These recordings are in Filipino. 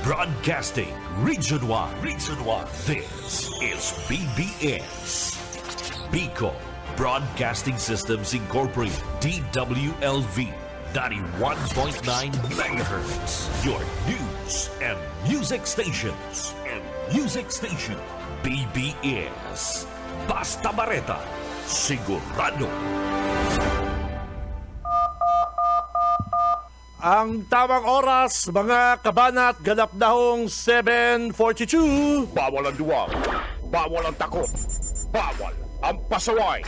Broadcasting Region 1. Region 1. This is BBS. Bicol Broadcasting Systems Incorporated. DWLV. 91.9 megahertz. Your news and music stations. BBS. Basta Bareta. Sigurado. Ang tamang oras, mga kabanat, ganap na hong 7:42. Bawal ang duwag, bawal ang takot, bawal ang pasaway.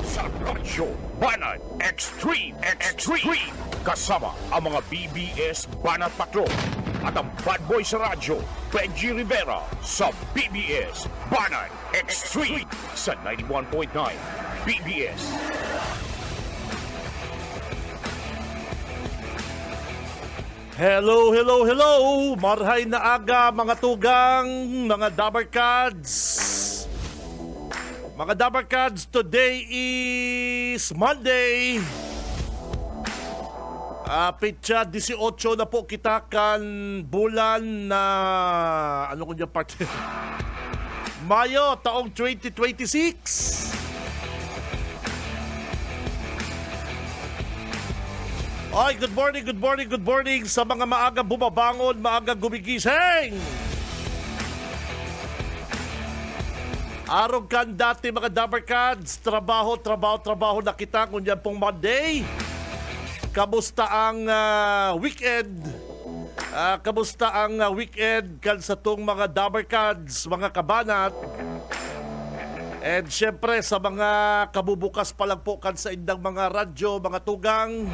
Sa Radyo Banat Extreme. Kasama ang mga BBS Banat Patrol at ang bad boy sa radyo, Benji Rivera sa BBS Banat Extreme sa 91.9 BBS. Hello! Marhay na aga, mga tugang, mga Dabarkads. Mga Dabarkads, today is Monday. Pitsa 18 na po kita kan bulan na, ano ko niya part? Mayo, taong 2026. Ay, good morning sa mga maaga bumabangon, maaga gumigising. Araw kan dati mga Dabarkads, trabaho na kita kung yan pong Monday. Kamusta ang weekend? Kamusta ang weekend kan sa tong mga Dabarkads, mga kabanat? And syempre sa mga kabubukas pa lang po kan sa indang mga radyo, mga tugang.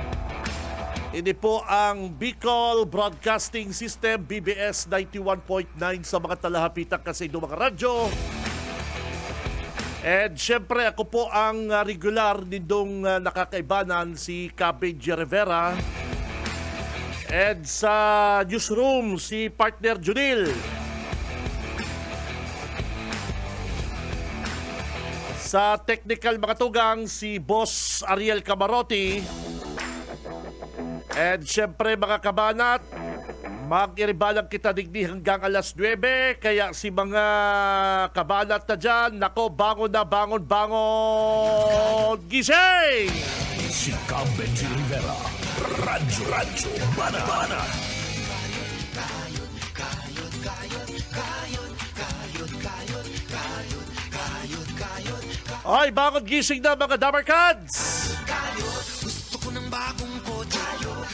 Ini po ang Bicol Broadcasting System, BBS 91.9 sa mga talahapitan kasi ng mga radyo. And syempre ako po ang regular nitong nakakaibanan, si Benji Rivera. And sa newsroom, si partner Junil. Sa technical mga tugang, si Boss Ariel Camarotti. And syempre mga kabanat, mag-iribalang kita digdi hanggang alas 9. Kaya si mga kabanat na dyan, nako, bangon! Gising! Si Benji Rivera. Radyo Bana. Ay, bangon gising na mga Dabarkads! Gusto ko ng bagong kotse,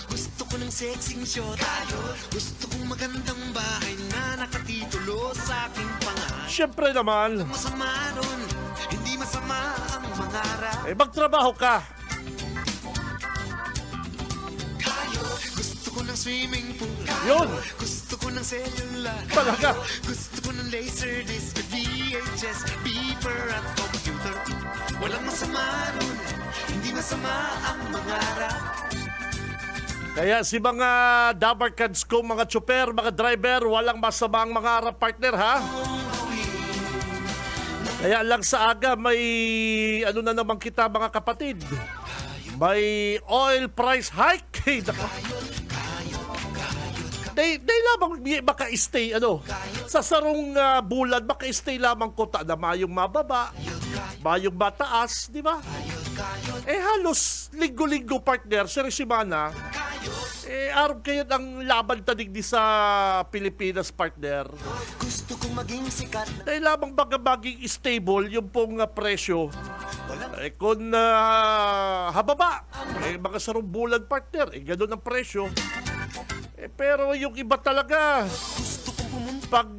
gusto ko ng sexing shot, gusto kong magandang bahay na nakatitulo sa aking pangalan. Syempre naman, Masama nun, hindi masama ang mangarap. magtrabaho ka. Gusto ko ng swimming pool, Yun. gusto ko ng cellular, Talaga. gusto ko ng laser disc, VHS, beeper at computer. Walang masama nun, hindi masama ang mangarap. Kaya si mga Dabarkads ko, mga tsuper, mga driver, walang masamang mga harap partner, ha? Kaya lang sa aga, may ano na naman kita mga kapatid. May oil price hike. Day lamang maka-stay, sa sarong bulan, maka-stay lamang ko na mayong mababa, mayong mataas, di ba? Halos linggo-linggo partner, Simana, araw kayo ang laban tadig di sa Pilipinas partner. Gusto kong maging sikat. Dahil lamang baga maging stable yung pong presyo. Kung hababa, mga sarong bulan partner, ganun ang presyo. Pero yung iba talaga, pag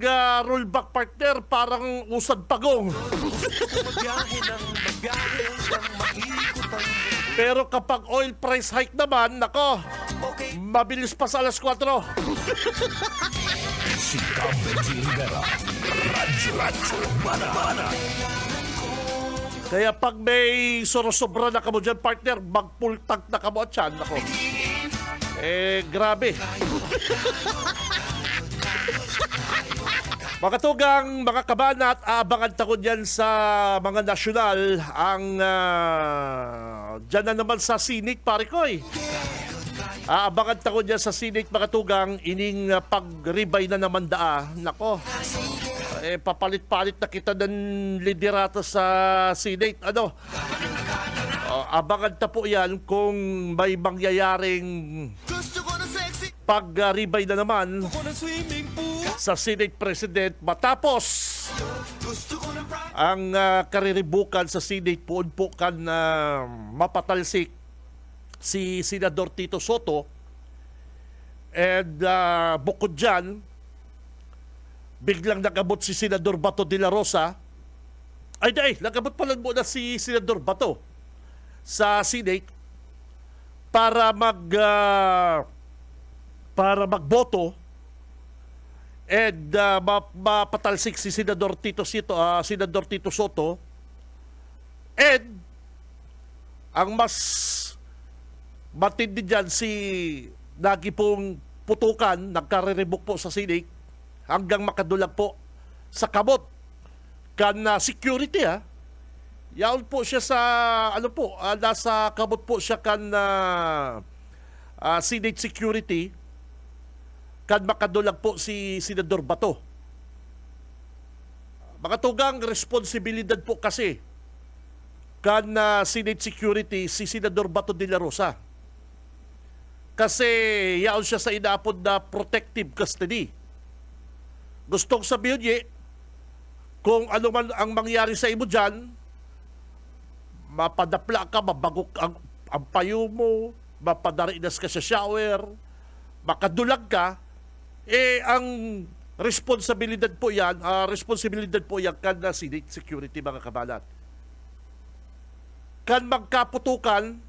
rollback partner, parang usad pagong. Pero kapag oil price hike naman, nako, mabilis pa sa alas 4. Si Benji Rivera. Radyo Bana. Kaya pag may sorosobra na kamo dyan, partner, mag-full tank na kamo at yan, nako. Grabe. Mga tugang, mga kabanat, aabangan takon yan sa mga nasyonal. Ang dyan na naman sa Sinik, pare ko Aabangan tako dyan sa Senate mga tugang, ining pag-ribay na naman daa. Nako, papalit-palit na kita ng liderato sa Senate. Ano? Abangan ta po yan kung may mangyayaring Gusto ko ng sexy pag-ribay na naman ko ng swimming pool. sa Senate President matapos Gusto ko ng private ang kariribukan sa Senate po kan na mapatalsik si Senador Tito Soto. And bukod dyan, biglang nagabot si Senador Bato de la Rosa. Nagabot pala muna si Senador Bato sa Senate para magboto and mapatalsik si Senador Tito Soto. And ang mas matindi dyan, si lagi pong putukan, nagkariribok po sa Senate hanggang makadulag po sa kabot kan security. Yaon po siya sa nasa kabot po siya kan Senate security kan makadulag po si Senador Bato. Mga tugang, responsibilidad po kasi kan Senate security si Senador Bato de la Rosa. Kasi yaon siya sa inaapod na protective custody. Gustong sabihin niya, kung ano man ang mangyari sa imo dyan, mapadapla ka, mabagok ang payo mo, mapadarinas ka sa shower, makadulag ka, ang responsibilidad po yan kan na Senate security, mga kabalat. Kan magkaputukan,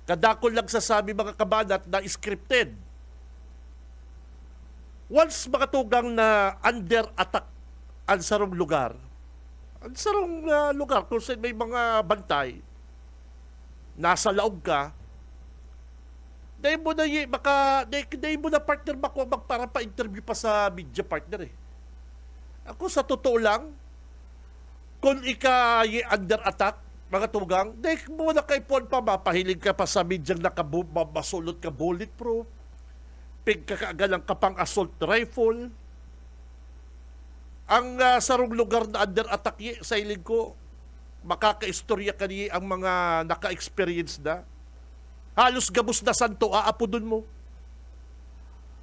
kadakol lang sasabi mga kabanat na scripted. Once makatugang na under attack ang sarong lugar kung saan may mga bantay, nasa laog ka, dahil mo na partner para pa-interview pa sa media partner. Ako sa totoo lang, kung under attack, mga tugang, dahil mo na kay Pon pa, mapahilig ka pa sa medyang masulot ka bulletproof, pigkakagalang ka pang assault rifle. Ang sarong lugar na under attack sa ilig ko, makaka-istorya ka niya ang mga naka-experience na. Halos gabos na santo, aapodon mo.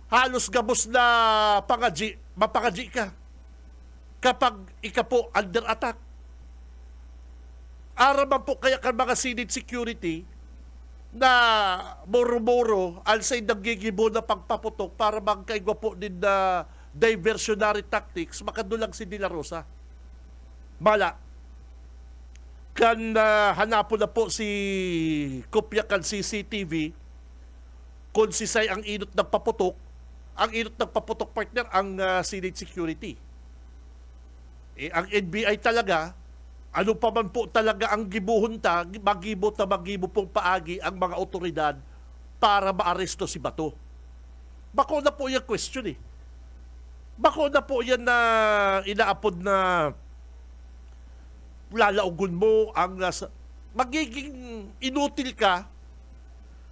Halos gabos na mapangaji ka kapag ika po under attack. Araman po kaya kan mga Senate security na moro-moro alsay nagigibo na pagpaputok para magkaigwa po din na diversionary tactics, makadulang si De La Rosa. Mala. Kan hanapon na po si kopya kan CCTV kung sisay ang inot ng paputok, partner ang Senate security. Ang NBI talaga, ano pa man po talaga ang gibuhunta, magibo pong paagi ang mga otoridad para maaresto si Bato. Bako na po yung question Bako na po yan na inaapod na lalaugon mo ang magiging inutil ka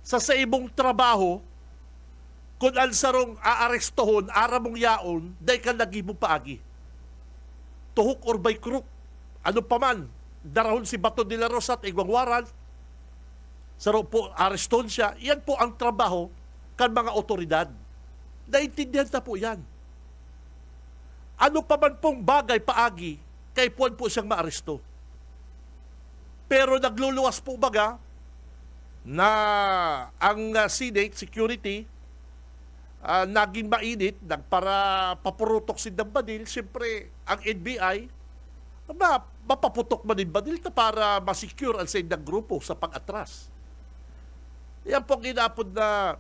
sa imong trabaho kung ansarong aarestohon, aramong yaon, dahil ka nagibong paagi. Tuhok or by crook. Ano pa man, darahon si Bato de la Rosa at igwang waran, saro po, areston siya. Yan po ang trabaho kan mga otoridad. Naintindihan na po yan. Ano pa man pong bagay paagi, kay puwan po siyang maaresto. Pero nagluluwas po baga na ang Senate security naging mainit para papurutok si Dambadil. Siyempre, ang NBI, mapaputok man din Badil para masecure ang sa indang grupo sa pag-atras. Yan po ang inaapod na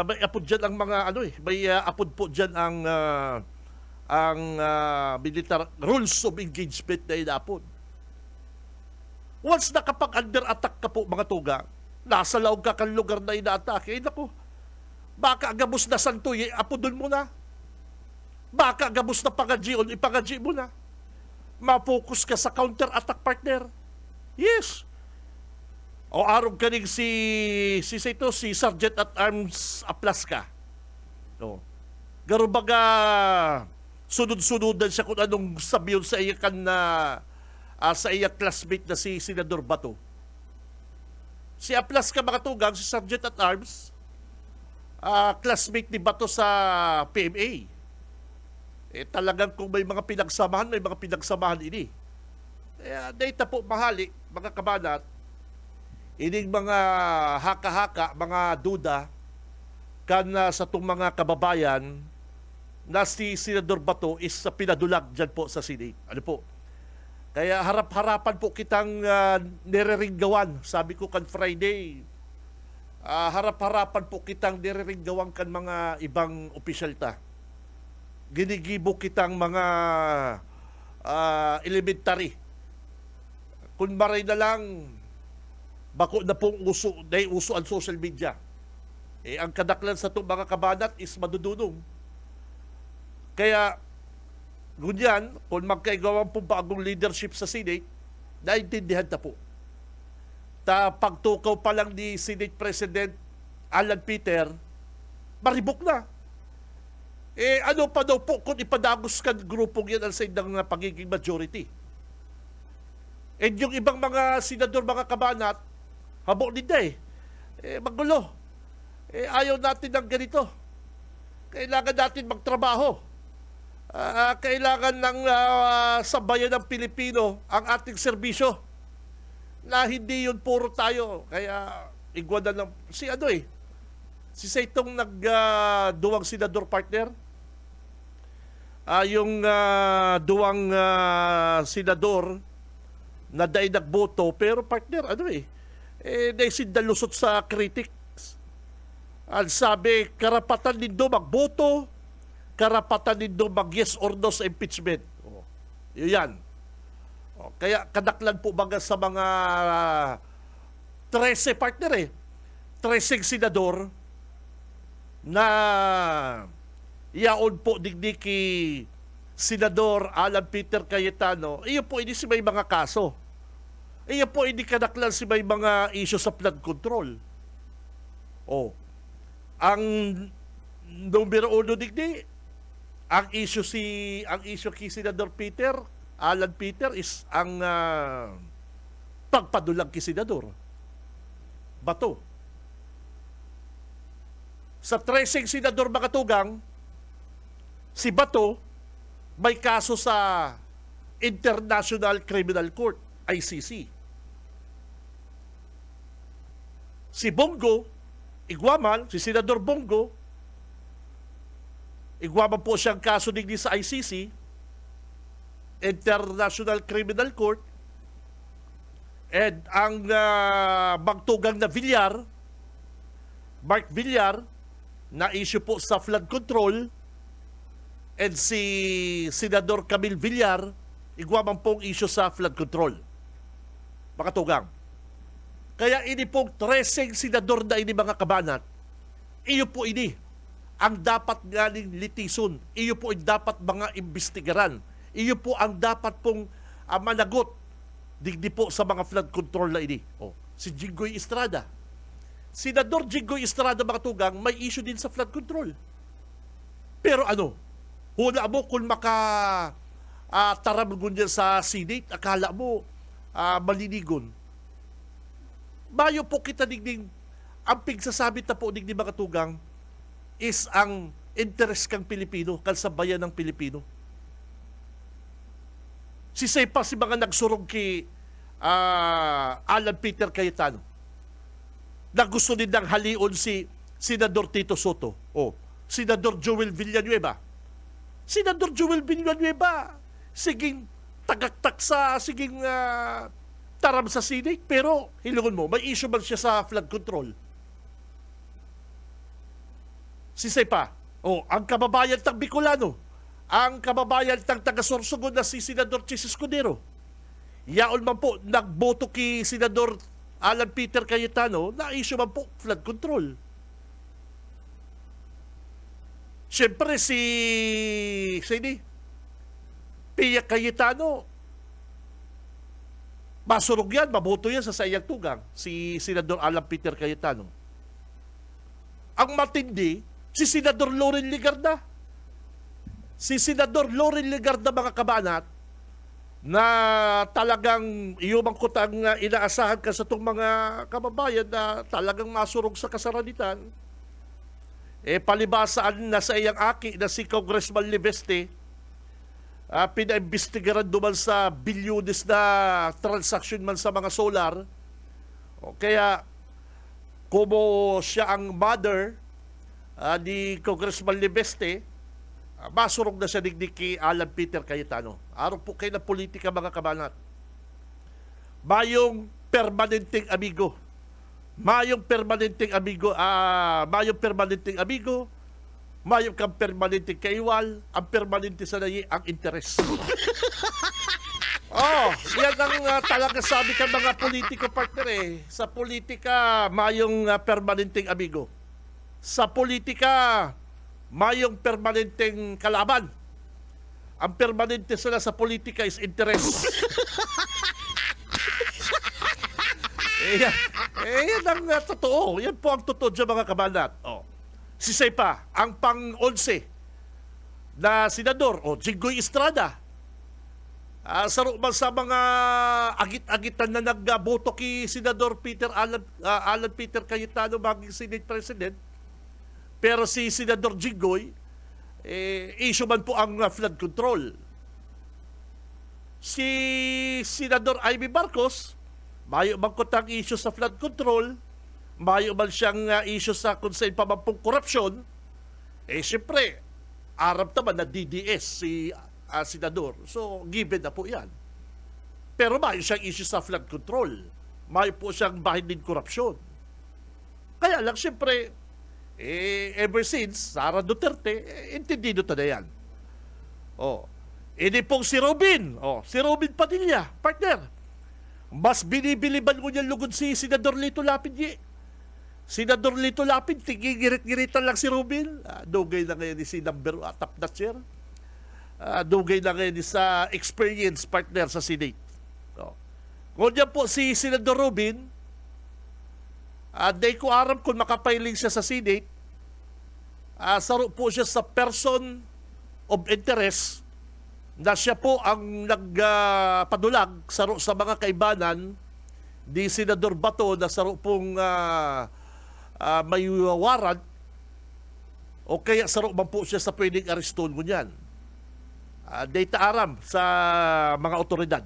may apod dyan ang mga may apod po dyan ang military rules of engagement na inaapod. Once nakapag-under attack ka po mga tuga, nasa laog ka kan lugar na ina-atake, naku, baka gabos na santoy, apodon mo na. Baka gabos na pagajion, ipagaji mo na. Ma-focus ka sa counter-attack partner. Yes. O arog kaning si Sergeant at Arms Aplaska. No. Garo baga sunod-sunudan siya kung anong sabiyon sa iya kan na sa iya classmate na si Senador Bato. Si Aplaska mga tugang, si Sergeant at Arms, classmate ni Bato sa PMA. Talagang kung may mga pinagsamahan ini. Data po mahali, mga kabanat, ining mga haka-haka, mga duda, kan sa itong mga kababayan na si Senador Bato is pinadulag dyan po sa Senate. Ano po? Kaya harap-harapan po kitang nireringgawan. Sabi ko kan Friday, harap-harapan po kitang nireringgawan kan mga ibang opisyal ta. Ginigibo kitang mga elementary. Kung maray na lang, bako na pong uso ang social media. Ang kadaklan sa itong mga kabanat is madudunong. Kaya, gunyan, kung magkaigawan po bagong leadership sa Senate, naintindihan na po. Pagtukaw pa lang ni Senate President Alan Peter, maribok na. Ano pa daw po kung ipadagos kan grupong yan ang side ng pagiging majority? Yung ibang mga senador, mga kabanat, habok din na magulo. Ayaw natin ng ganito. Kailangan natin magtrabaho. Kailangan ng sa bayan ng Pilipino ang ating serbisyo. Na hindi yun puro tayo. Kaya igwada ng si Saitong duwang senador partner. Yung duwang senador na dahil nagboto pero partner naisin na lusot sa critics. Ang sabi, karapatan nindo magboto, karapatan nindo mag yes or no sa impeachment. Yun yan. Kaya kadaklan po baga sa mga 13 partner 13 senador na yaon po digdi ki Senador Alan Peter Cayetano, iyo po hindi si may mga kaso. Iyo po hindi kadaklan si may mga issue sa flood control. Ang numero uno digdi, ang issue kay Senador Alan Peter is ang pagpadulag kay Senador Bato. Sa 13 senador mga tugang, si Bato may kaso sa International Criminal Court, ICC. Si Bongo, si Senador Bongo, igwaman po siyang kaso digdi sa ICC, International Criminal Court, and ang magtugang na Mark Villar, na issue po sa flood control, and si Senador Camille Villar, igwaman pong issue sa flood control. Makatugang. Kaya ini pong 13 senador na ini mga kabanat, iyo po ini ang dapat galing litison. Iyo po ang dapat mga imbestigaran. Iyo po ang dapat pong managot digdi po sa mga flood control na ini. Si Jinggoy Estrada. Senador Jinggoy Estrada mga tugang, may issue din sa flood control. Pero hula mo kung taramgon niya sa Senate, akala mo malinigon. Bayo po kita digding, ang pigsasabi na po digdi mga tugang is ang interest kang Pilipino, kalsabayan ng Pilipino. Si mga nagsurong kay Alan Peter Cayetano na gusto din ng halion si Senador Tito Soto Senador Joel Villanueva. Senador Joel Villanueva, siging tagaktak siging taram sa Senate, pero hilungon mo, may issue man siya sa flood control. Si ang kababayan tang Bicolano, ang kababayan tang taga-Sorsogon na si Senador Chis Escudero. Yaon man po, nagboto ki Senador Alan Peter Cayetano, na issue man po flood control. Siyempre Pia Cayetano, Masurog yan, mabuto yan sa sayang tugang, si Senador Alan Peter Cayetano. Ang matindi, si Senador Loren Legarda. Si Senador Loren Legarda, mga kabanat, na talagang iyumangkot ang inaasahan ka sa itong mga kababayan na talagang masurog sa kasaranitan, palibasaan na sa iyang aki na si Congressman Liveste, pinaimbestigaran duman sa bilyones na transaction man sa mga solar. O kaya, kumo siya ang mother ni Congressman Liveste, masurog na siya digdig kay Alan Peter Cayetano. Araw po kayo na politika, mga kabanat. Mayong permanenteng amigo. Mayong permanenteng amigo. Mayong kang permanenteng kaiwal. Ang permanente sa nayi ang interes. Yan ang talaga sabi ka mga politiko, partner eh. Sa politika, mayong permanenteng amigo. Sa politika, mayong permanenteng kalaban. Ang permanente sila sa politika is interest. Yan ang totoo. Yan po ang totoo dyan, mga kabanat. Si Sepa, ang pang-11 na senador, Jinggoy Estrada. Sa mga agit-agitan na nagboto kay Senador Alan Peter Cayetano maging Senate President. Pero si Senador Jinggoy, issue man po ang flood control. Si Senador Amy Marcos, mayo man ko tang issue sa flood control, mayo man siyang issue sa kung saan pa man pong korupsyon, siyempre, Arab naman na DDS si Senador. So, given na po yan. Pero mayo siyang issue sa flood control. Mayo po siyang behind in korupsyon. Kaya lang, siyempre, ever since Sara Duterte, intindido na yan. Hindi pong si Robin. Si Robin Padilla, partner. Mas binibiliban ko niya lugod si Senador Lito Lapid. Senador Lito Lapid, tinggigirit-giritan lang si Robin. Dugay na ngayon si number top notcher. Dugay na ngayon sa experience, partner, sa Senate. Kung yan po si Senador Robin, day ko aram kung makapailing siya sa Senate, saro po siya sa person of interest na siya po ang nagpadulag saro sa mga kaibanan ni Senador Bato na saro pong may warrant o kaya saro man po siya sa pwedeng areston ko niyan. Data aram sa mga otoridad.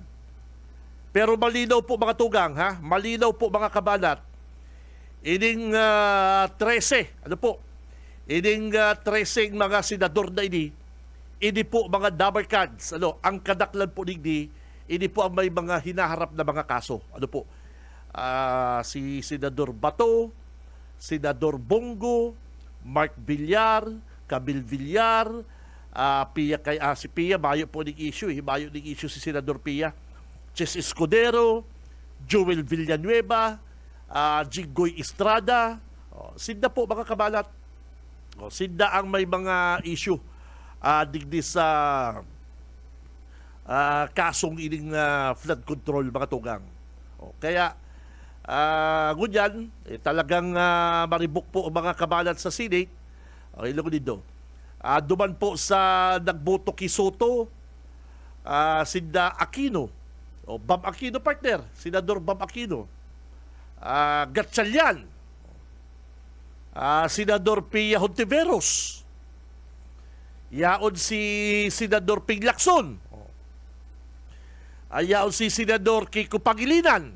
Pero malinaw po mga tugang, malinaw po mga kabanat, ining 13, ining 13 mga senador na ini po mga double cards, ang kadaklan po ini po ang may mga hinaharap na mga kaso. Si Senador Bato, Senador Bongo, Mark Villar, Camille Villar, si Pia, mayo po ning issue, mayo ning issue si Senador Pia, Ches Escudero, Joel Villanueva, Jinggoy Estrada, sinda po mga kabalat. Sinda ang may mga issue digdi sa kasong ining flood control, mga tugang. Kaya ngunyan, talagang maribok po ang mga kabalat sa Senate. Ilong dito. Duman po sa nagboto kay Soto, sinda Aquino, Bam Aquino, partner, Senador Bam Aquino. Gatchalian, Senador Pia Hontiveros, yaon si Senador Ping Lacson, yaon si Senador Kiko Pangilinan,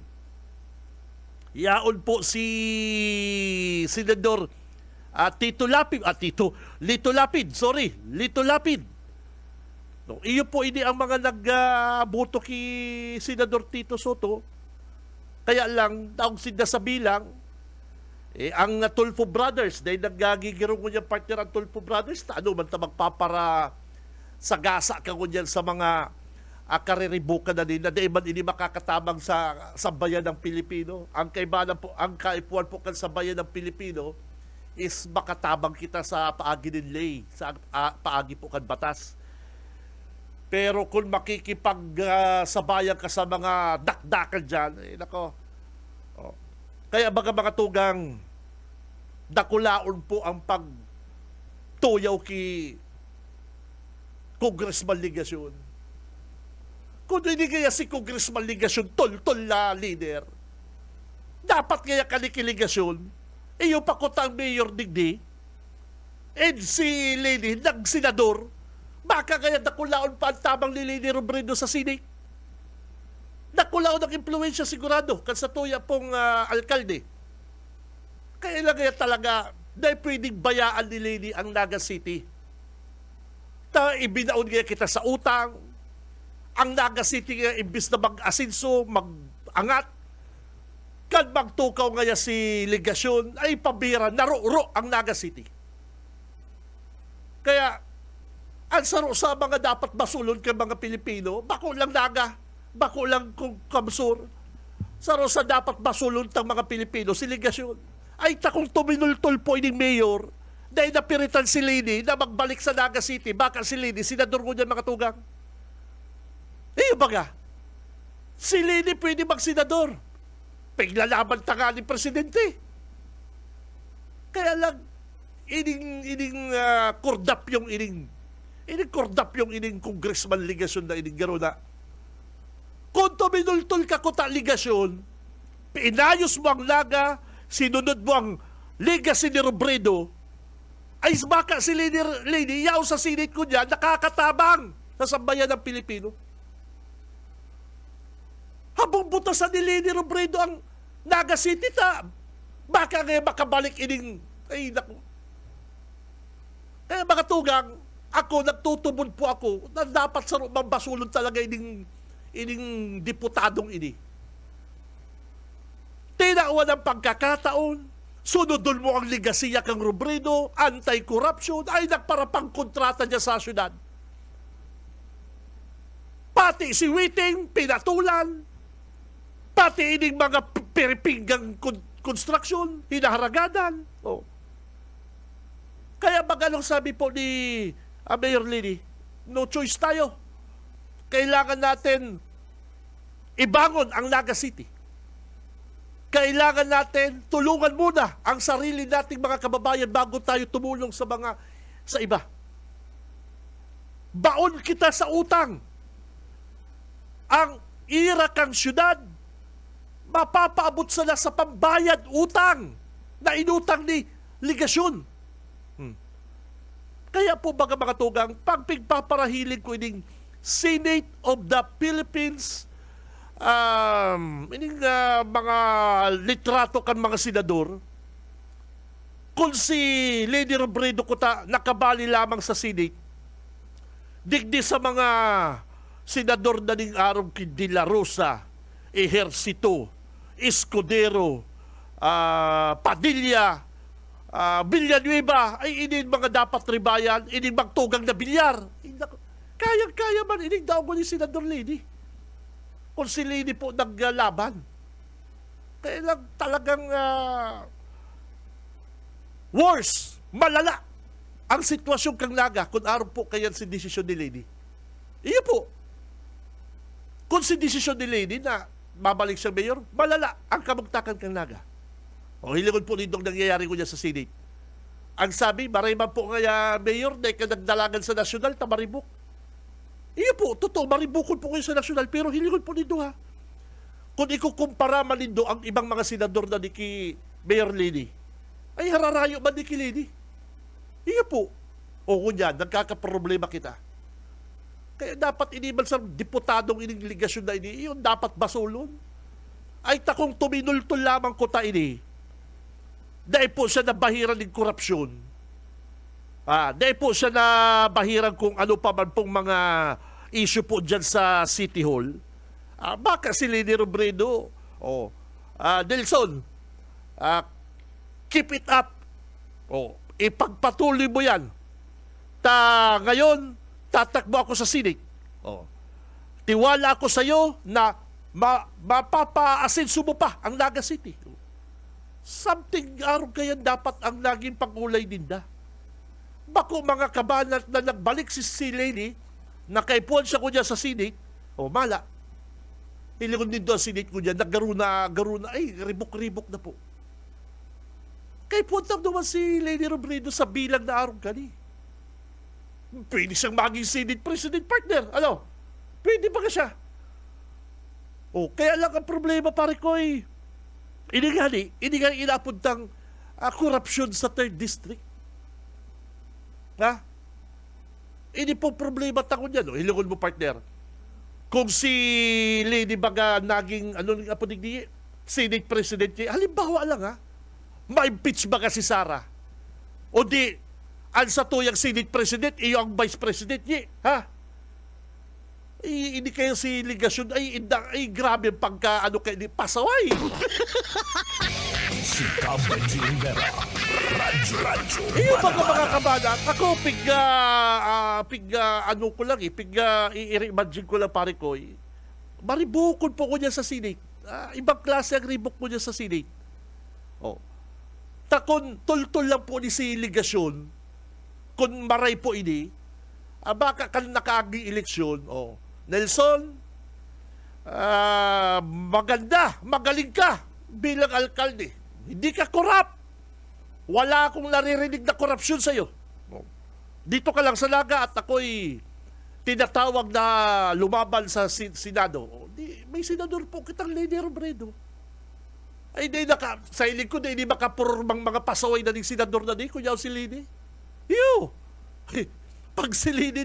yaon po si Senador Lito Lapid. Iyo po ini ang mga nagboto kay Senador Tito Soto. Kaya lang, taong sinda sa bilang, ang Tulfo Brothers, dahil naggagigirong ko niya partner ang Tulfo Brothers, man ta magpapara sagasa ka ko niyan sa mga kariribukan na nila, dahil man ini makakatabang sa bayan ng Pilipino. Ang kaipuan po kan sa bayan ng Pilipino is makatabang kita sa paagi ng lay, sa paagi po kan batas. Pero kung makikipag-sabayan ka sa mga dakdakan dyan, nako. Oh. Kaya mga tugang, dakulaon po ang pagtuyaw ki Congressman Ligasyon. Kung hindi kaya si Congressman Ligasyon, tol-tol na leader, dapat kaya kanikiligasyon, yung pakutang mayor digdi, and si Lady, nag-senador, baka kaya nakulaon pa ang tamang ni Lady Robredo sa Senate. Nakulaon ang impluensya sigurado kan sa tuya pong alkalde. Kaya lang kaya talaga dahil pwedeng bayaan ni Lady ang Naga City. Ibinaon kaya kita sa utang, ang Naga City kaya imbis na mag-asinso, mag-angat, kan magtukaw ngaya si Ligasyon, ay pabira, naro-ro ang Naga City. Kaya, ang saro sa mga dapat basulon kay mga Pilipino, bako lang Naga, bako lang kung kamsur, saro sa dapat basulon ng mga Pilipino, si Ligasyon. Ay takong tuminultol po ining mayor, dahil napiritan si Lini na magbalik sa Naga City, baka si Lini, senador ko dyan mga tugang. Baga, si Lini pwede mag-senador. Piglalaban tanga ni Presidente. Kaya lang, ining kordap yung ining Congressman Ligasyon na ining garo na. Kung tuminultol ka ko ta Ligasyon, pinayos mo ang Naga, sinunod mo ang legacy ni Robredo, ay baka si Lady yaw sa Senate ko niya, nakakatabang sa sambayan ng Pilipino. Habang butasan ni Lady Robredo ang Naga City baka ngayon makabalik ining, ay naku. Kaya mga tugang, ako, nagtutubod po ako na dapat sa mambasulon talaga ining diputadong ini. Tinauan ang pagkakataon, sunodon mo ang ligasiya kang Robredo, anti-corruption, ay nagparapang kontrata niya sa syudad. Pati si Witing, pinatulan, pati ining mga peripinggang construction, hinaharagadan. Oh. Kaya magalong sabi po ni Mayor Lini, no choice tayo. Kailangan natin ibangon ang Naga City. Kailangan natin tulungan muna ang sarili nating mga kababayan bago tayo tumulong sa iba. Baon kita sa utang. Ang ira kang syudad, mapapaabot sila sa pambayad utang na inutang ni Ligasyon. Kaya po mga tugang, pag pigpaparahiling ko ining Senate of the Philippines, ining mga litrato kan mga senador, kung si Lady Robredo ko nakabali lamang sa Senate, digdi sa mga senador na ning araw ki De La Rosa, Ejercito, Escudero, Padilla, Villanueva, ay inin mga dapat ribayan, inin magtugang na bilyar. Kaya man, inin daw mo ni Senador Lini. Kung si Lini po naglaban. Kaya lang talagang worse, malala ang sitwasyon kang Naga kung araw po kayan si desisyon ni Lini. Iyo po. Kung si desisyon ni Lini na babalik siyang mayor, malala ang kamugtakan kang Naga. O hilingon po nitong nangyayari ko niya sa Senate. Ang sabi, marayman po nga mayor na ikanagdalagan sa nasyonal, tamaribok. Iyo po, totoo, maribukon po kayo sa nasyonal, pero hilingon po nito ha. Kung ikukumpara man nito ang ibang mga senador na ni ki Mayor Lini, ay hararayo man ni ki Lini. Iyo po. O kunyan, nagkakaproblema kita. Kaya dapat inimal sa diputadong ining ligasyon na ini, iyon dapat basulon. Ay takong tuminultol lamang ko ta ini. Dahil po siya nabahiran ng korupsyon. Dahil po siya nabahiran kung ano pa man pong mga issue po dyan sa City Hall. Baka si Lini Robredo, Nelson, keep it up. Ipagpatuloy mo yan. Ngayon, tatakbo ako sa Senate. Tiwala ako sa iyo na mapapaasinso mo pa ang Naga City. Something araw kaya dapat ang naging pangulay ninda. Bako mga kabanat na nagbalik si Lini, nakaipuan siya ko niya sa Senate, mala. Ilingon din doon Senate ko niya, garo na, ay, ribok-ribok na po. Kay puntang naman si Lady Robredo sa bilang na araw kani. Pwede siyang maging Senate President partner. Ano? Pwede ba ka siya? Kaya lang ang problema pare ko ay ini nga inapuntang korupsyon sa 3rd District. Ha? Ini po problema tako niya, no? Hilungon mo partner. Kung si Lady Baga naging, Senate President niya, halimbawa lang ha, ma-impeach ba ka si Sara? O di, ang sa tuyang Senate President, iyo ang Vice President niya, ha? Hindi kayo si ligasyon, ay grabe ang pagka, pasaway. Si Cam Benji Rivera. Radyo Iyo Bana mga kabadat, ako i-imagine ko lang pare ko, maribukon po ko niya sa Senate. Ibang klase ang ribok ko niya sa Senate. Takon, tultol lang po ni si ligasyon, kung maray po ini, baka kan nakaaging eleksyon, Nelson, magaling ka bilang alkalde. Hindi ka korap. Wala akong naririnig na korupsyon sa'yo. Dito ka lang sa Naga at ako'y tinatawag na lumaban sa Senado. May senador po kitang Lady Robredo. Ay, sa ilig ko, hindi makapurmang mga pasaway na ng senador na di, kunya si Lady. Pag si Lady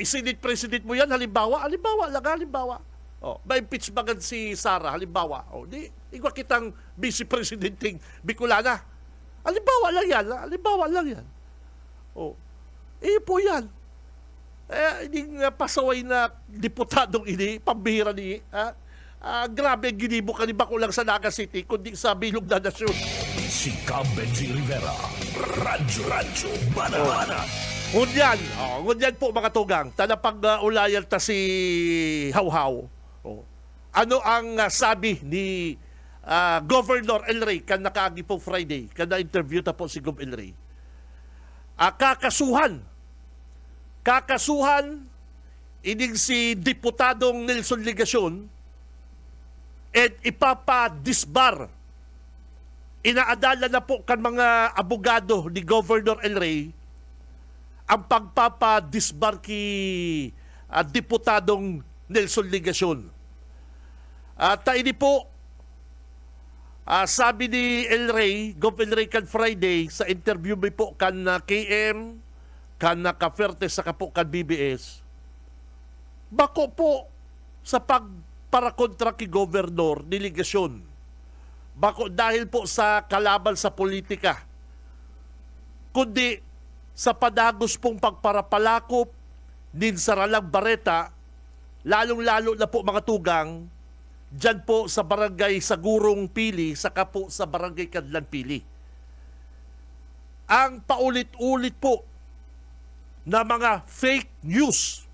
Senate President mo yan, halimbawa lang. Ma-impeach bagad si Sara, halimbawa. Igwa kitang Vice Presidenting Bicolana. Halimbawa lang yan. Po yan. Hindi pasaway na diputadong ini, pambihira ni, grabe ang ginibo ka ni Bakulang sa Naga City, kundi sa bilog na nasyon. Si Cam Benji Rivera. Radyo Bana. Ngunyan po mga tugang, tanapag ulayan ta si Hawhaw. Ano ang sabi ni Governor El Rey kan nakaagi po Friday, kan na-interview ta po si Gov El Rey. Kakasuhan ining si Diputadong Nelson Ligacion at ipapadisbar. Inaadala na po kan mga abogado ni Governor El Rey ang pagpapadisbar ki Diputadong Nelson Ligacion. At ini po, sabi ni El Rey, Gov. El Rey kan Friday, sa interview mo po kan KM, kan Kaferte sa po kan BBS, bako po sa pagparakontra ki Governor ni Ligacion. Bako dahil po sa kalaban sa politika, kundi sa padagos pong pagparapalakop din Saralang Barreta, lalong-lalo na po mga tugang, dyan po sa barangay Sagurong Pili, saka po sa barangay Kadlan Pili. Ang paulit-ulit po na mga fake news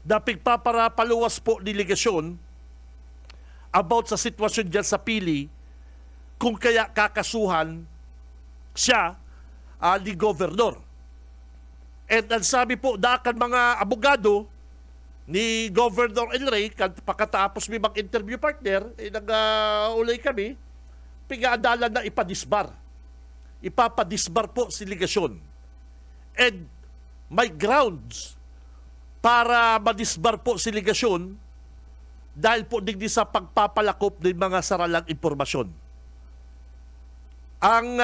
na pigpaparapaluwas po ni Ligacion about sa sitwasyon dyan sa Pili, kung kaya kakasuhan siya ni Governor. And ang sabi po, dakan mga abogado ni Governor El Rey, pagkatapos may mag-interview partner, nag-ulay kami, pigaadalan na ipadisbar. Ipapadisbar po si Ligacion. And may grounds para madisbar po si Ligacion dahil po digdi sa pagpapalakop ng mga saralang impormasyon. Ang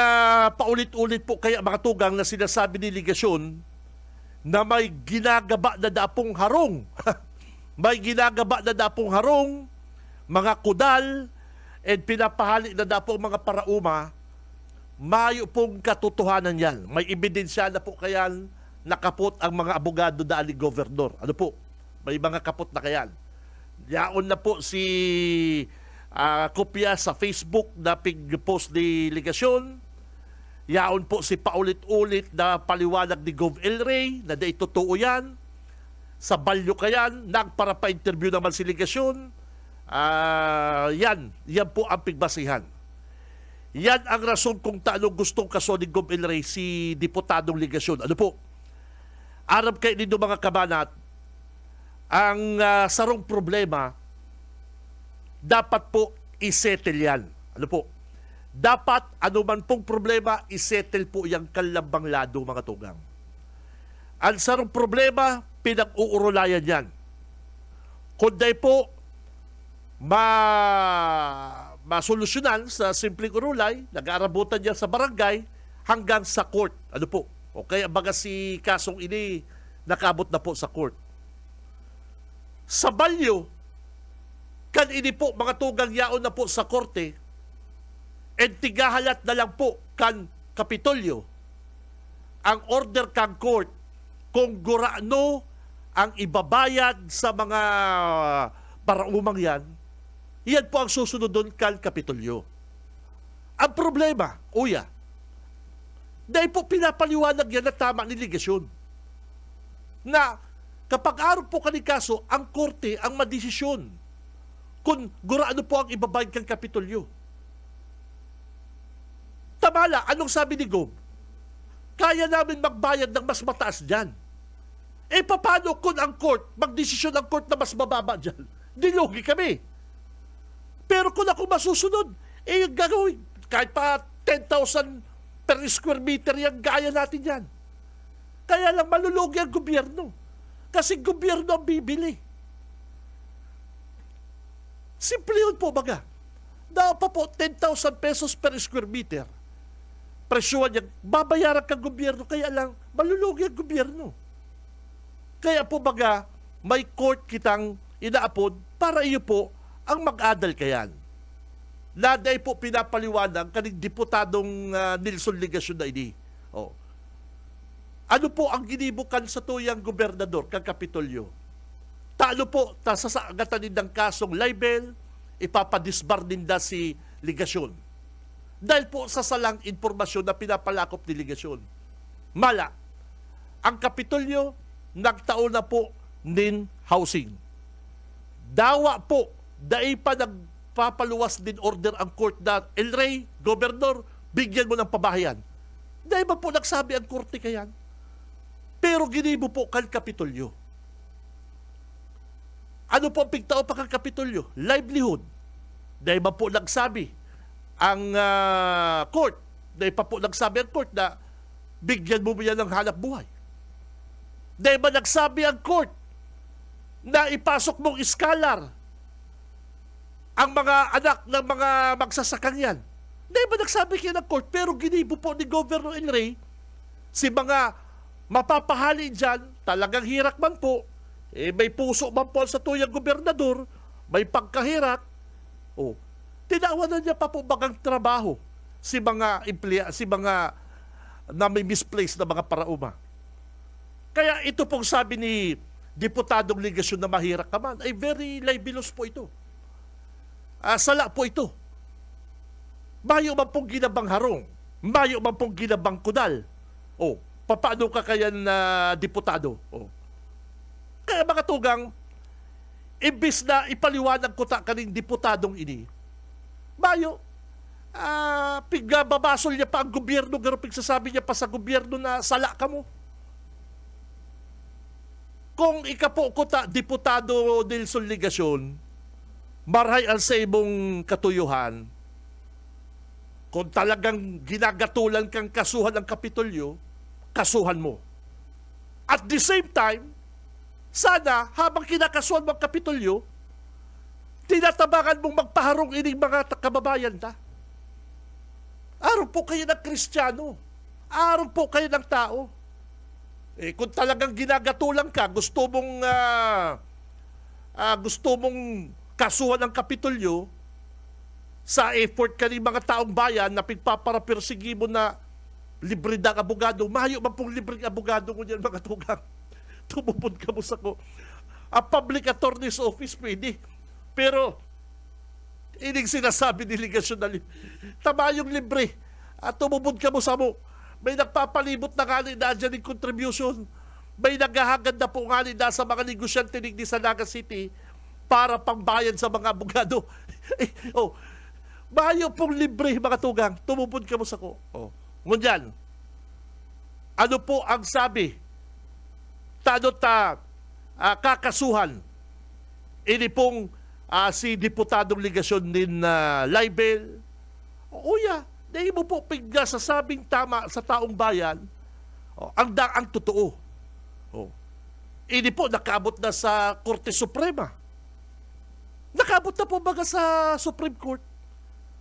paulit-ulit po kaya mga tugang na sinasabi ni Ligacion na may ginagaba na dapong harong. May ginagaba na dapong harong, mga kudal, and pinapahali na dapong mga parauma, mayo pong katotohanan yan. May ebidensya na po kayan nakapot ang mga abogado daan ni Governor. Ano po? May mga kapot na kayan. Yaon na po si kopya sa Facebook na pig-post ni Ligacion. Yaon po si paulit-ulit na paliwanag ni Gov. El Rey na di totoo yan. Sa balyo kayan, nagpara pa-interview naman si Ligacion. Yan po ang pigbasihan. Yan ang rason kung taano gustong kaso ni Gov. El Rey si Diputadong Ligacion. Ano po? Arab kayo ninyo mga kabanat, ang sarong problema, dapat po isettle yan. Ano po? Dapat, anuman pong problema, isettle po yung kalambang lado, mga tugang. Ang sarong problema, pinag-uurulayan yan. Kundi po, masolusyonan sa simpleng urulay, nag-aarabutan niya sa barangay, hanggang sa court. Ano po? O kaya baga si kasong ini, nakabot na po sa court. Sa Balyo, kan ini po, mga tugang yaon na po sa korte, and tigahalat na lang po kan Kapitolyo ang order kang court kung gurano ang ibabayad sa mga paraumang yan, yan po ang susunod doon kan Kapitolyo. Ang problema, uya, dahil po pinapaliwanag yan na tama ni ligasyon na kapag araw po kanikaso, ang korte ang madesisyon kung gurano po ang ibabayad kang Kapitolyo. Tamala, anong sabi ni Gob? Kaya namin magbayad ng mas mataas dyan. Eh, paano kung ang court, magdesisyon ang court na mas mababa dyan? Dilugi kami. Pero kung ako masusunod, eh, yung gagawin, kahit pa 10,000 per square meter yan, gaya natin yan. Kaya lang malulugi ang gobyerno. Kasi gobyerno ang bibili. Simple yun po, baga. Dapat po 10,000 pesos per square meter. Presyuhan niya, babayaran kang gobyerno, kaya lang malulugi ang gobyerno. Kaya po baga, may court kitang inaapod para iyo po ang mag-adal kayan. Naday po pinapaliwanag kaning diputadong Nilson Ligasyon na ini. Oh. Ano po ang ginibukan sa tuyang gobernador kang Kapitolyo? Talo po, tasasagatan din ng kasong libel, ipapadisbar din na si Ligasyon. Dahil po sa salang informasyon na pinapalakop ni Ligasyon. Mala, ang Kapitolyo nagtaon na po nin housing. Dawa po, dahil pa nagpapaluwas din order ang court na El Rey, Gobernador, bigyan mo ng pabahayan. Dahil ba po nagsabi ang korte kayan? Pero ginibo po kang Kapitolyo. Ano po ang pigtao pa kang Kapitolyo? Livelihood. Dahil ba po nagsabi ang court, dahil pa po nagsabi ang court na bigyan mo yan ng hanap buhay. Dahil ba nagsabi ang court na ipasok mong iskalar ang mga anak ng mga magsasakang yan? Dahil ba nagsabi kayo ng court, pero ginibo po ni Governor El Rey, si mga mapapahali dyan, talagang hirak man po, eh, may puso man po sa tuyang gobernador, may pagkahirak, oh, tinawanan niya pa po bagang trabaho si mga si mga na may misplaced na mga parauma. Kaya ito pong sabi ni Diputadong Ligasyon na mahirak ka man, ay very libelous po ito. Sala po ito. Mayo man pong ginabang harong, mayo man pong ginabang kudal. O, paano ka kaya na diputado? O. Kaya mga tugang, imbis na ipaliwanag ko ta kaning diputadong ini, mayo, pigbabasol niya pa ang gobyerno, garo pigsasabi niya pa sa gobyerno na sala ka mo. Kung ikapo ko ta, Diputado Nilson Ligasyon, marhay ang sa imong katuyuhan, kung talagang ginagatulan kang kasuhan ng Kapitolyo, kasuhan mo. At the same time, sana habang kinakasuhan mo ang Kapitolyo, tinatabangan mong magpaharong ining mga kababayan ta. Araw po kayo ng Kristiyano. Araw po kayo ng tao. Eh, kung talagang ginagatulang ka, gusto mong kasuhan ng Kapitolyo sa effort ka ng mga taong bayan na pigpaparapersigi mo na libre ng abogado. Mahayo man pong libreng abogado mo dyan, mga tugang. Tumupod ka mo sa ko. A public attorney's office pwede. Pero, ining sinasabi ni Ligasyon na tama yung libre. At tumubod ka mo sa mo. May nagpapalibot na nga na dyan yung contribution. May naghahagad na po nga sa mga negosyante ni sa Naga City para pangbayad sa mga abogado. Bayo pong libre, mga tugang. Tumubod ka mo sa ko. Ngunyan, ano po ang sabi kakasuhan. Ini pong si Diputadong Ligasyon din Libel. Uya, dahil mo po pigga sa sabing tama sa taong bayan, ang totoo. Ini po nakaabot na sa Korte Suprema. Nakaabot na po baga sa Supreme Court.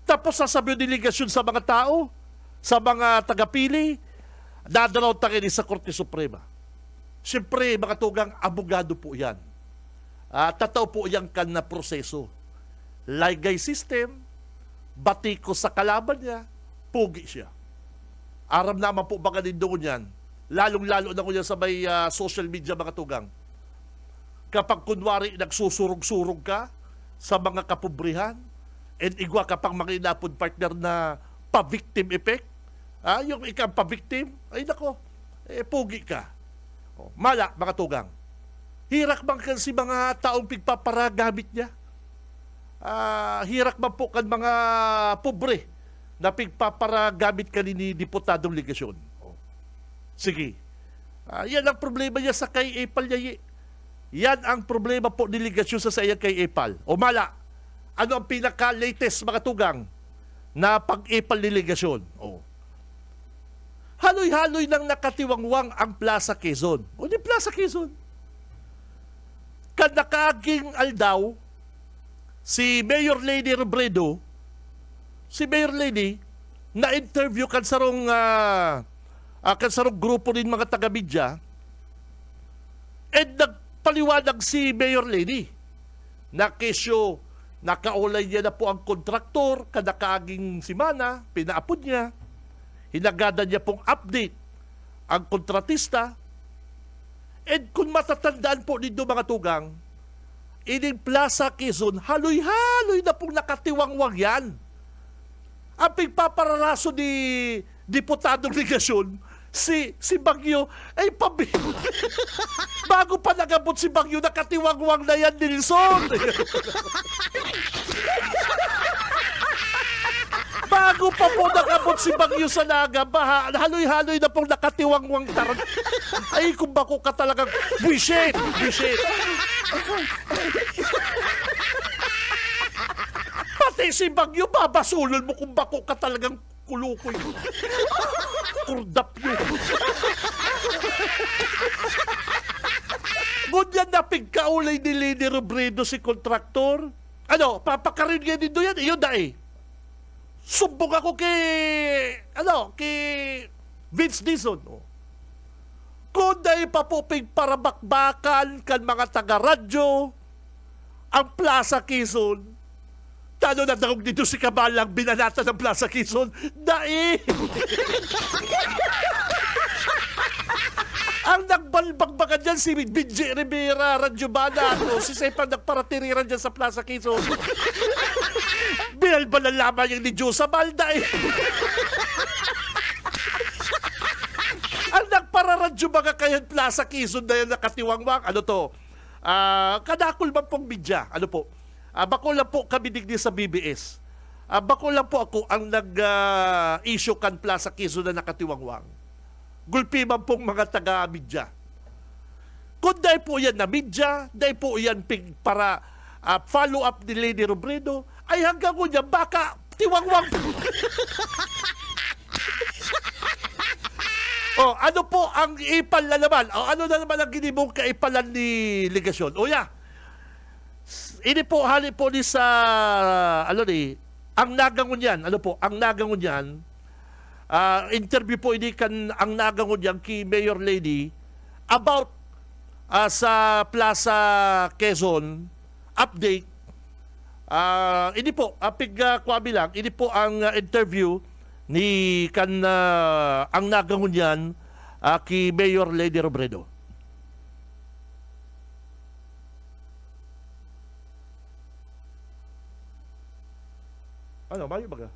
Tapos sasabi yung delegasyon sa mga tao, sa mga tagapili, dadalaw tangin sa Korte Suprema. Siyempre, mga tugang, abogado po yan. Tataw po yan kan na proseso. Ligay system, batiko sa kalaban niya, pugi siya. Aram naman po baga din doon yan. Lalong-lalo na ko yan sa may social media, mga tugang. Kapag kunwari nagsusurog-surog ka sa mga kapobrihan, and igwa kapag makinapod partner na pa-victim effect, yung ikang pa-victim, ay nako, pugi ka. Mala, mga tugang. Hirak man kan si mga taong pigpaparagamit niya. Hirak man po kan mga pobre na pigpaparagamit ka ni Diputadong Ligasyon. Sige. Yan ang problema niya sa kay Epal Yayi. Yan ang problema po ni Ligasyon sa saya kay Epal. O mala, ano ang pinaka-latest, mga tugang, na pag-Epal ni Ligasyon? Haloy-haloy nang nakatiwangwang ang Plaza Quezon. O di Plaza Quezon. Kanakaging aldaw, si Mayor Lady Robredo, si Mayor Lady, na-interview kansarong grupo din mga taga-media, and nagpaliwanag si Mayor Lady na kesyo nakaulay niya na po ang kontraktor kanakaging simana, pinaapod niya, hinagada niya pong update ang kontratista, and kung matatandaan po ninyo, mga tugang, ining Plaza Quezon, haloy-haloy na pong nakatiwangwang yan. Ang pigpapararaso ni Diputadong Ligasyon, si Bagyo, ay bago pa nagabot si Bagyo, nakatiwangwang na yan, Nilson. Bago pa po nakabot si Bagyo sa Naga, haloy-haloy na pong nakatiwangwang taran. Ay, kung bako ka talagang buisit. Pati si Bagyo, babasulon mo kung bako ka talagang kulukoy. Kurdap yun. Ngunyan na pigkaulay ni Lady Robredo si kontraktor. Papakarin nga din yan. Iyon na sumbong ako kay Vince Dizon. Kung dahil papupig parabakbakan kan mga taga-radyo, ang Plaza Quezon, tano na daog dito si Kabalang binanata ng Plaza Quezon, ang nagbalbagbagan dyan si Benji Rivera, Radyo Bana, si Sepan nagparatiriran dyan sa Plaza Quezon. Binalbalan lamang yung ni Diyosa Balda Ang nagpararadyo mga kayan Plaza Quezon na yan nakatiwangwang. Kadakol man pong media. Bako lang po kami digdi sa BBS. Bako lang po ako ang nag-issue kan Plaza Quezon na nakatiwangwang. Gulpi man pong mga taga-media. Kung dahil po yan na media, dahil po yan para follow-up ni Lady Robredo, ay hanggang ko niya, baka tiwangwang. Ano po ang ipal na naman? Ano na naman ang ginibong kaipalan ni Ligasyon? Ini po, hali po ni sa, ang nagangon yan, ang nagangon yan, interview po ini kan ang nagangon yan kay Mayor Lady about sa Plaza Quezon update. Ini po, bilang, ini po ang interview ni ang nagangon yan kay Mayor Lady Robredo. Mayo baga?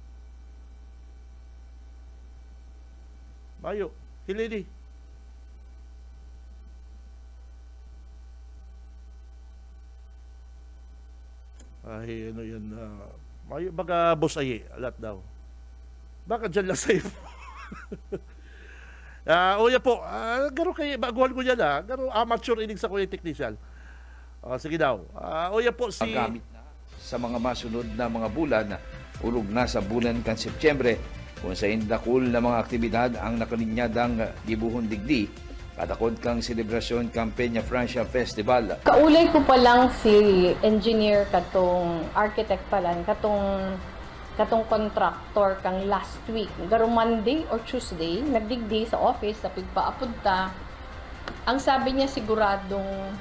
Mayo, Lady. Ay, yan. Mayo baga, boss ay, alat daw. Baka dyan lang sa'yo. Uya po, garo kay baguhan ko yan garo amateur inig sa kuya technician. Sige daw. Uya po si... Paggamit na sa mga masunod na mga bulan, ulog na sa bulan kan Setyembre, kung sa indakul na mga aktibidad ang nakalinyadang gibuhon digdi, katakod kang selebrasyon kang Peña Francia Festival. Kaulay ko pa lang si engineer katong architect pala katong contractor kang last week. Garo Monday or Tuesday, nagdigdi sa office sa pigpaapod ta. Ang sabi niya siguradong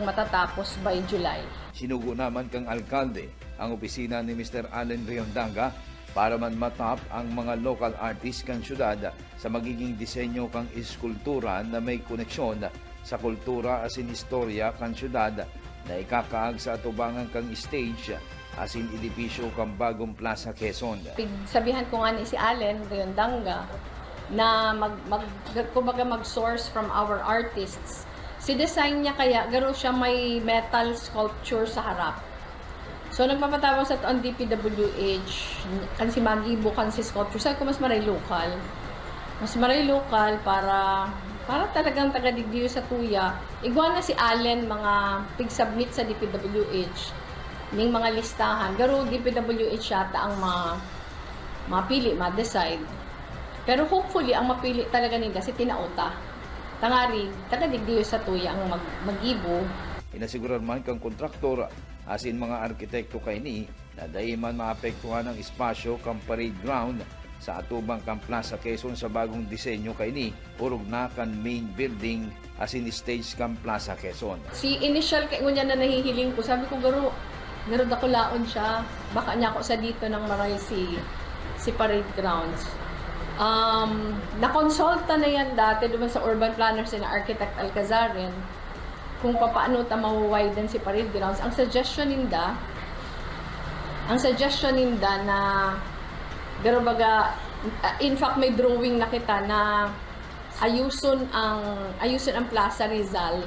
matatapos by July. Sinugo naman kang alkalde ang opisina ni Mr. Allen Riondanga para man matap ang mga local artist kang syudad sa magiging disenyo kang iskultura na may koneksyon sa kultura asin istorya kang syudad na ikakaag sa atubangan kang stage asin edipisyo kang bagong Plaza Quezon. Sabihan ko nga ni si Allen Riondanga na kumbaga mag-source from our artists. Si design niya kaya garo siya may metal sculpture sa harap. So nagpapatawag sa ang DPWH kan si Magibo kan si sculpture. Sabi ko mas maray local. Mas maray local para talagang taga-digdiyo sa tuya. Igwa na si Allen mga pig-submit sa DPWH ning mga listahan. Garo DPWH yata ang mapili, ma-decide. Pero hopefully ang mapili talaga nila si Tinauta. Tangari, taga-digdiyo sa tuya ang mag-ibo. Inasiguran man kang kontraktor asin mga arkitekto kay ni na dahil man maapektuhan ang espasyo kang parade ground sa atubang kang Plaza Quezon sa bagong disenyo kay ni urog na kan main building asin stage kang Plaza Quezon. Si initial kay ngunya na nahihiling ko, sabi ko garo dako laon siya. Baka niya ako sa dito ng maray si parade grounds. Na-consulta na yan dati doon sa urban planners and architect Alcazarin kung paano ta mawawiden si parade grounds. Ang suggestion ninda na garo baga in fact may drawing na kita na ayuson ang Plaza Rizal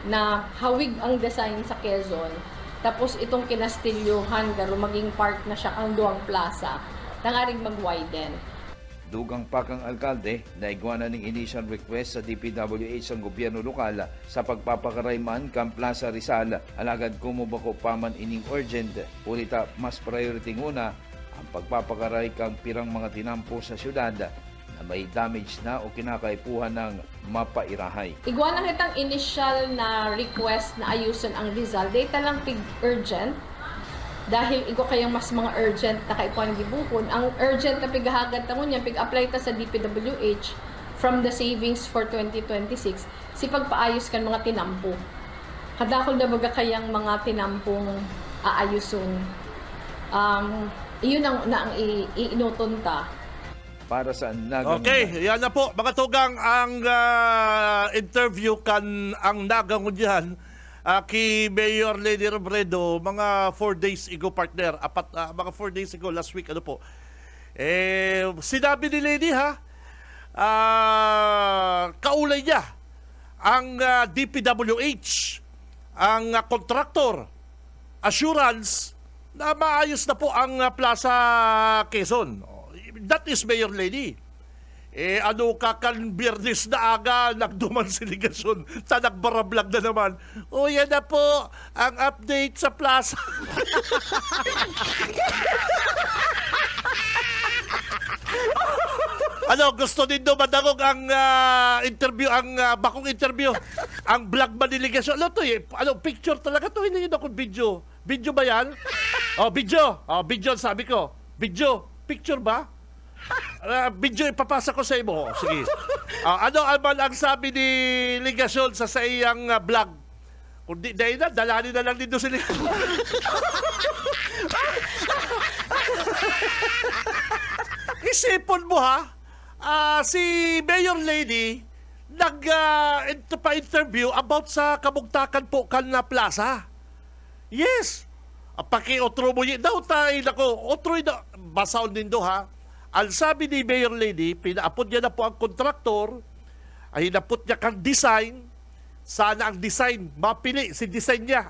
na hawig ang design sa Quezon. Tapos itong kinastilyohan garo maging part na siya ang duwang plaza. Tangaring mag-widen. Dugang pa kang alkalde na igwana ng initial request sa DPWH ang gobyerno lokal sa pagpapakarayman kang Plaza Rizal alagad kumubako paman ining urgent ulita mas priority nguna ang pagpapakaray kang pirang mga tinampo sa syudad na may damage na o kinakaipuhan ng mapairahay. Igwa na kitang initial na request na ayusin ang Rizal. Data lang pig-urgent. Dahil igo kayang mas mga urgent na kaipuan gibuhon. Ang urgent na pigahagad tangon niya, pig-apply ta sa DPWH from the savings for 2026. Si pagpaayos kan mga tinampo. Kadakol na baga kayang mga tinampong aayuson. Iyon ang iinuton ta. Para sa nagang... Okay, yan na po. Mga tugang ang interview kan ang nagang dyan kay Mayor Lady Robredo mga 4 days ago, partner. Mga 4 days ago, last week, sinabi ni Lady kaulay niya ang DPWH, ang contractor, assurance na maayos na po ang Plaza Quezon. That is Mayor Lady. Biyernes na aga, nagduman si Ligasyon, sa nagbarablag na naman. Yan na po, ang update sa plaza. Gusto din daw madangog ang interview, ang bakong interview, ang vlog ba ni Ligasyon? Picture talaga to, hindi yun ako video. Video ba yan? Video, sabi ko. Video, picture ba? Video ipapasa ko sa imo. Sige. Ano ang sabi ni Ligasyon sa iyang vlog? Kung di dahil na, dalani na lang dito sila. Isipon mo si Mayor Lady pa-interview about sa kabugtakan po kan na plaza. Yes. Paki-otro mo yun. Daw tayo, otro yun. Basaon din do Ang sabi ni Mayor Lady, pinaapod niya na po ang kontraktor, ay hinapot niya kang design, sana ang design, mapili si design niya.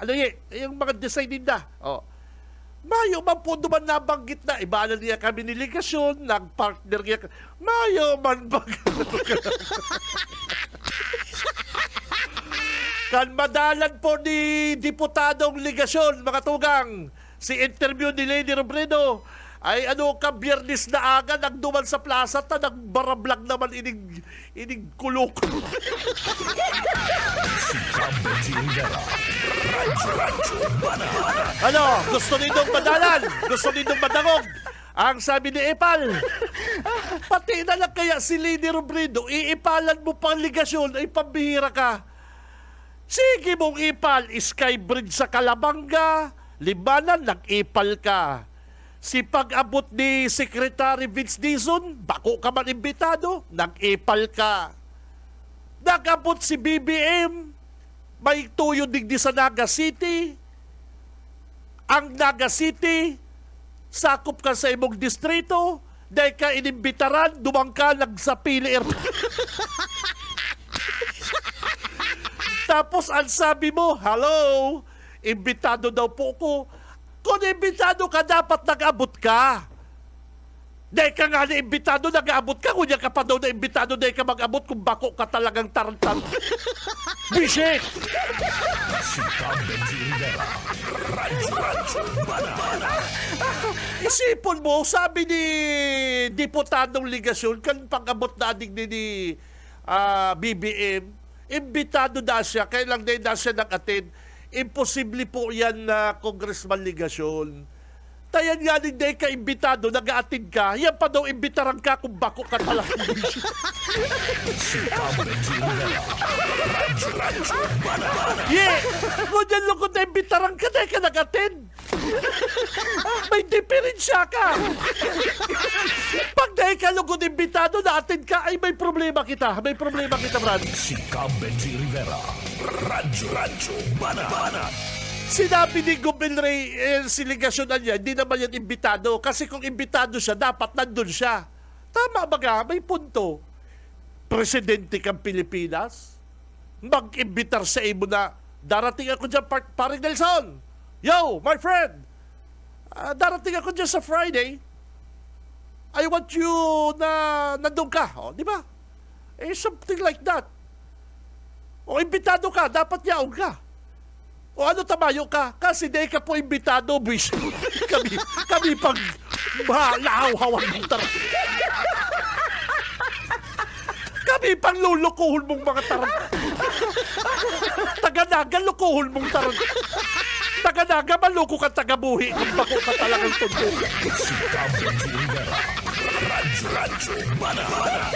Yung mga design din na. Mayo man po duman nabanggit na, ibalan niya kami ni ligasyon, nagpartner niya, mayo man kan madalan po ni Diputadong Ligasyon, mga tugang, si interview ni Lady Robredo, ay ano ka, Biyernes na aga, nagduman sa plaza, ta nagbarablag naman inig kulok. Si Cam Benji Rivera. Radyo Banana. Ano, gusto nindong madalan? Gusto nindong madangog? Ang sabi ni Epal, pati na lang kaya si Lady Robredo, iipalan mo pang ligasyon, ay pambihira ka. Sige mong ipal, Skybridge sa Calabanga, Libanan, nag-ipal ka. Si pag-abot ni Secretary Vince Dizon, bako ka man imbitado, nag-ipal ka. Nag-abot si BBM, may tuyo digdi sa Naga City. Ang Naga City, sakop ka sa imong distrito, dahil ka inimbitaran, dumang ka nagsapili. Tapos ang sabi mo, hello, imbitado daw po ko. Kung imbitado ka, dapat nag-abot ka. Dahil ka nga na imbitado, nag-abot ka. Kunya ka pa daw na imbitado, dahil ka mag-abot kung bako ka talagang tarantan. Bisit! Si Cam Benji Rivera. Radyo Banana. Isipon mo, sabi ni Diputadong Ligasyon, kan pag-abot na adig ni BBM, imbitado na siya, kailang na siya nag-attend. Imposible po yan na Congressman Ligasyon. Tayan nga din day ka imbitado, nag-attend ka, yan pa daw imbitaran ka kung bako ka talaga. Si Cam Benji Rivera. Radyo Banana. Yeah! Kung yan lungkot na imbitaran ka, day ka nag-attend. May diferensya ka. Pag day ka lungkot imbitado, na-attend ka, ay may problema kita. May problema kita, Brad. Si Cam Benji Rivera. Radyo Banana. Sinabi ni Gobel Ray, si ligasyon na niya, hindi naman yan imbitado. Kasi kung imbitado siya, dapat nandun siya. Tama ba nga? May punto. Presidente kang Pilipinas, mag-imbitar sa imo na, darating ako dyan, paring Nelson. Yo, my friend, darating ako dyan sa Friday. I want you na nandun ka. O, di ba? Something like that. O, imbitado ka, dapat yaon ka. O ano tamayo ka? Kasi di ka po imbitado, bis. kami pag lahaw-hawan mong tarang. Kami pang lulukuhol mong mga tarang. Taga-naga, lukuhol mong tarang. Taga-naga, maluko ka taga-buhi. Kung bako ka talagang tundo. Si Cam Benji Rivera. Radyo Banana.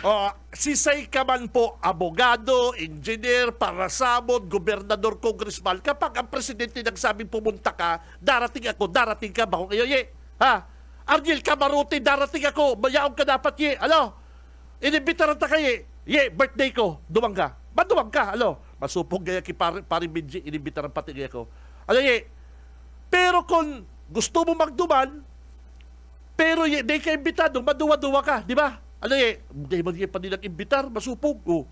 O, sisay ka man po, abogado, engineer, parasamon, gobernador, congressman, kapag ang presidente nagsabing pumunta ka, darating ako, darating ka, bako kayo, ye. Ha? Argel Camarote, darating ako, mayaong ka dapat, ye. Ano? Inibitaran ta kayo, ye, birthday ko, dumang ka. Dumang ka, ano? Masupong gaya ki pari Benji, inibitaran pati gaya ko. Ano, ye? Pero kung gusto mo magduman, pero ye, di ka imbitado, maduwa-duwa ka, di ba? Ano hindi man pa nilang imbitar, masupog. Oh.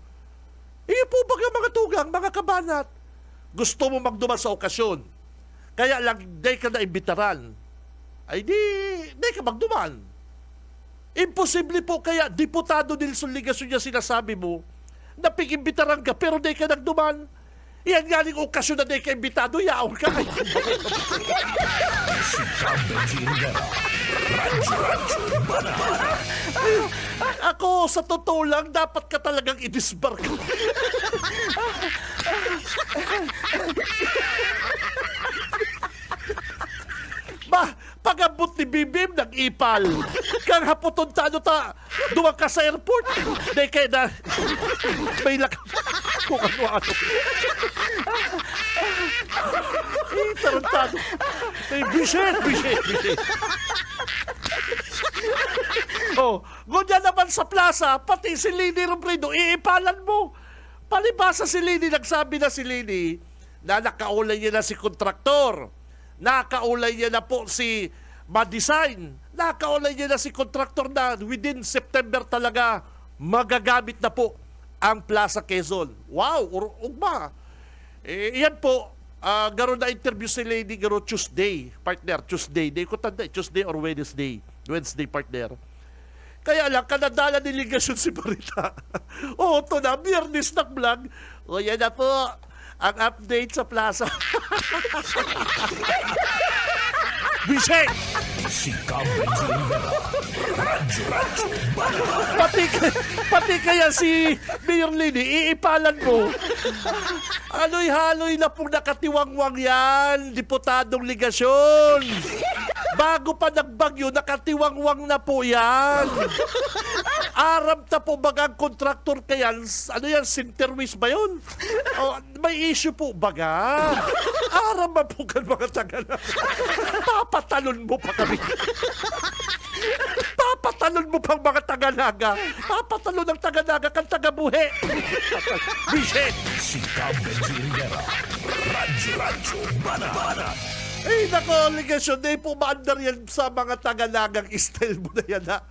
Po baga mga tugang, mga kabanat, gusto mo magduman sa okasyon, kaya lang di ka na imbitaran, ay di ka magduman. Imposible po kaya, Diputado Nelson Ligasyon niya sinasabi mo, na pig-imbitaran ka, pero di ka nagduman. Yan nga ning okasyon na di ka imbitado, yaon ka. Si Cam Benji Rivera. Radyo Banana. Ako, sa totoo lang, dapat ka talagang i-disbar ka. Pag-abot ni Bibim, nag-ipal. Kang haputon ta, duwag ka sa airport. Di kaya na, may kung ano-ano. Tarantado. Bisit. Oh, ganyan naman sa plaza, pati si Lini Robredo, iipalan mo. Palibasa si Lini, nagsabi na si Lini na nakaulay niya na si kontraktor. Nakaulay niya na po si Madesign. Nakaulay niya na si kontraktor na within September talaga magagamit na po ang Plaza Quezon. Wow, ugma. Yan po, Garo na interview si Lady Garo Tuesday, partner, Tuesday. Di ko tanda, Tuesday or Wednesday. Wednesday, partner. Kaya lang, kanadala delegasyon si Marita. Oo, ito na, Biyernes na vlog. O, yan na po, ang update sa plaza. Bisek! Si Cam Benji Rivera. Radyo Banana. Pati kaya si Mayor Lini, iipalan mo. Haloy-haloy na pong nakatiwangwang yan, diputadong ligasyon. Bago pa nagbagyo, nakatiwangwang na po yan. Aram ta po baga ang kontraktor kayan, ano yan, Sinterwis ba yun? O, may issue po baga. Aram ba po kan mga tagala? Papatalon mo pa kami. Papatalon mo pang mga Taganaga. Papatalon ng Taganaga kan Tagabuhe. Bishet! Si Cam Benji Rivera. Radyo Banana. Eh, nako, ligasyon, di po maandar yan sa mga Taganagang style mo na yan, ha?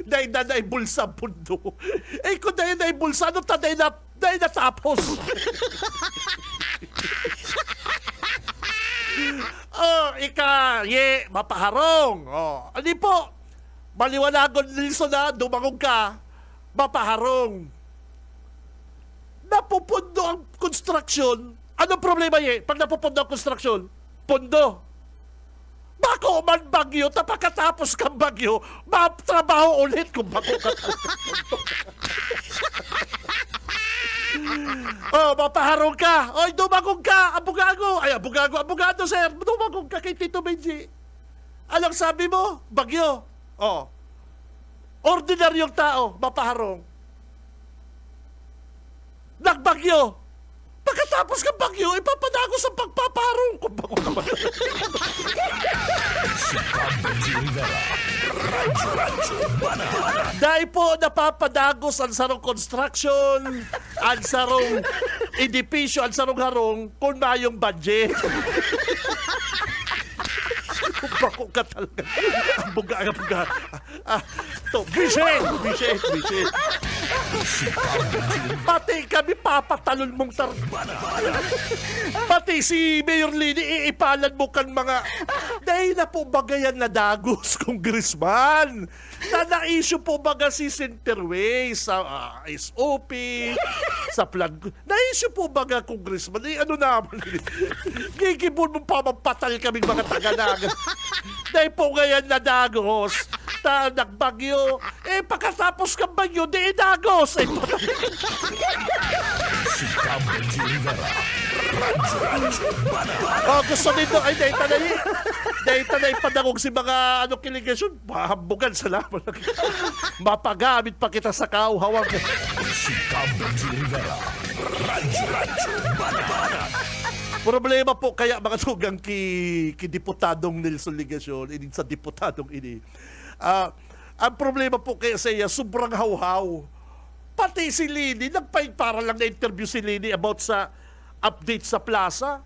Dahil na naibulsa ang pundo. Eh, kung dahil naibulsa, ano ta dahil natapos? Oh, mapaharong. Oh, ano po? Maliwanagon, Nilson, na, dumangog ka, mapaharong. Napupundo ang construction. Anong problema, pag napupundo ang construction? Pundo. Bako man bagyo, tapakatapos kang bagyo, matrabaho ulit kung bako ka. Oh, mapaharong ka. Oy, dumagong ka, abogado. Ay, abogado, sir. Dumagong ka kay Tito Benji. Anong sabi mo? Bagyo. Oh. Ordinaryong tao, mapaharong. Nagbagyo. Pagkatapos ng bagyo, ipapadagos ang pagpaparong. Kung bako ka ba? Si Cam Benji Rivera. Radyo Banana. Dahil po napapadagos ang sarong construction, ang sarong edipisyo, ang sarong harong, kung mayong budget. Kung bako ka talaga. Ang buga. Bishet. Pati kami papatalon mong Pati si Mayor Lini, iipalan mo kan mga dahil na po bagayan na dagos, congressman. Na-issue po baga si Centerway sa SOP, sa plan. Na-issue po baga, congressman. Ano naman? Gigibon mo pa mapatal kaming mga Taganaga. Dahil po ngayon na dagos, nagbagyo. Pagkatapos kang bagyo, di dagos. Si Cam Benji Rivera. Radyo Banana. Gusto nito, ay dahil tanay padagog si mga kiligasyon, mahambugan, salamat. Mapagamit pa kita sa kauhawang. Si Cam Benji Rivera. Radyo Banana. Problema po kaya mga tugang ki Diputadong Nelson Ligasyon, ini sa Diputadong ini. Ang problema po kaya sa iya, sobrang hawhaw. Pati si Lini, para lang na-interview si Lini about sa update sa plaza.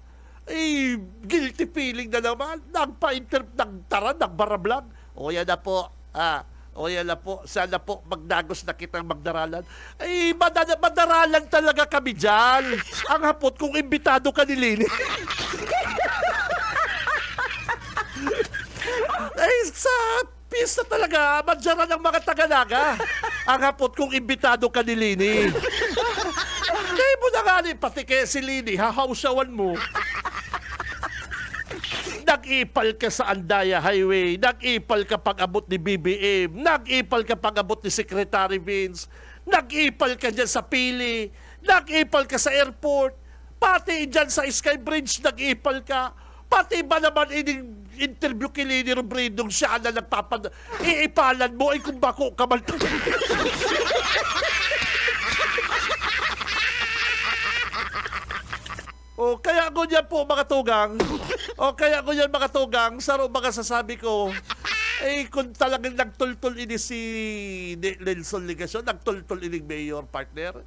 Guilty feeling na naman. Nagbarablag. O yan na po. Sana po magdagos na kitang magdaralan. Madaralan talaga kami dyan. Ang hapot kung imbitado ka ni Lini. Sa pista talaga, madyaran ng mga Taganaga. Ang hapot kung imbitado ka ni Lini. Hindi mo na nga pati kaya si Lini, hahawsawan mo. Nag-ipal ka sa Andaya Highway, nag-ipal ka pag-abot ni BBM, nag-ipal ka pag-abot ni Secretary Vince, nag-ipal ka dyan sa Pili, nag-ipal ka sa airport, pati dyan sa Skybridge, nag-ipal ka, pati ba naman interview kay Lini Robredo siya na iipalan mo, kung bako ka man. Kaya ko yan po mga tugang, saro mga sasabi ko, kung talagang nagtultol ini si Nelson Ligasyon, nagtultol ini mayor partner,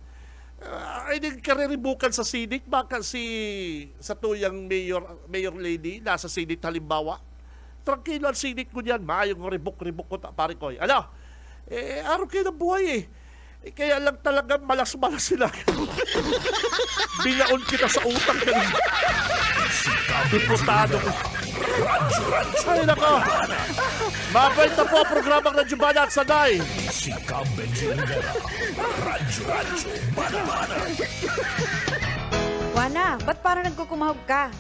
hindi kariribukan sa Senate, baka sa tuyang mayor lady, nasa Senate halimbawa, tranquilo ang Senate ko yan, maayong ribok ko, pare ko, araw kayo ng buhay Kaya lang talaga malas-malas sila. Binaon kita sa utang ng diputado ko. Ay, nako. Mabait na po ang programang Radyo Bana at Sanay. Si Cam Benji Rivera. Radyo Bana. Wana, ba't parang nagkukumahog ka?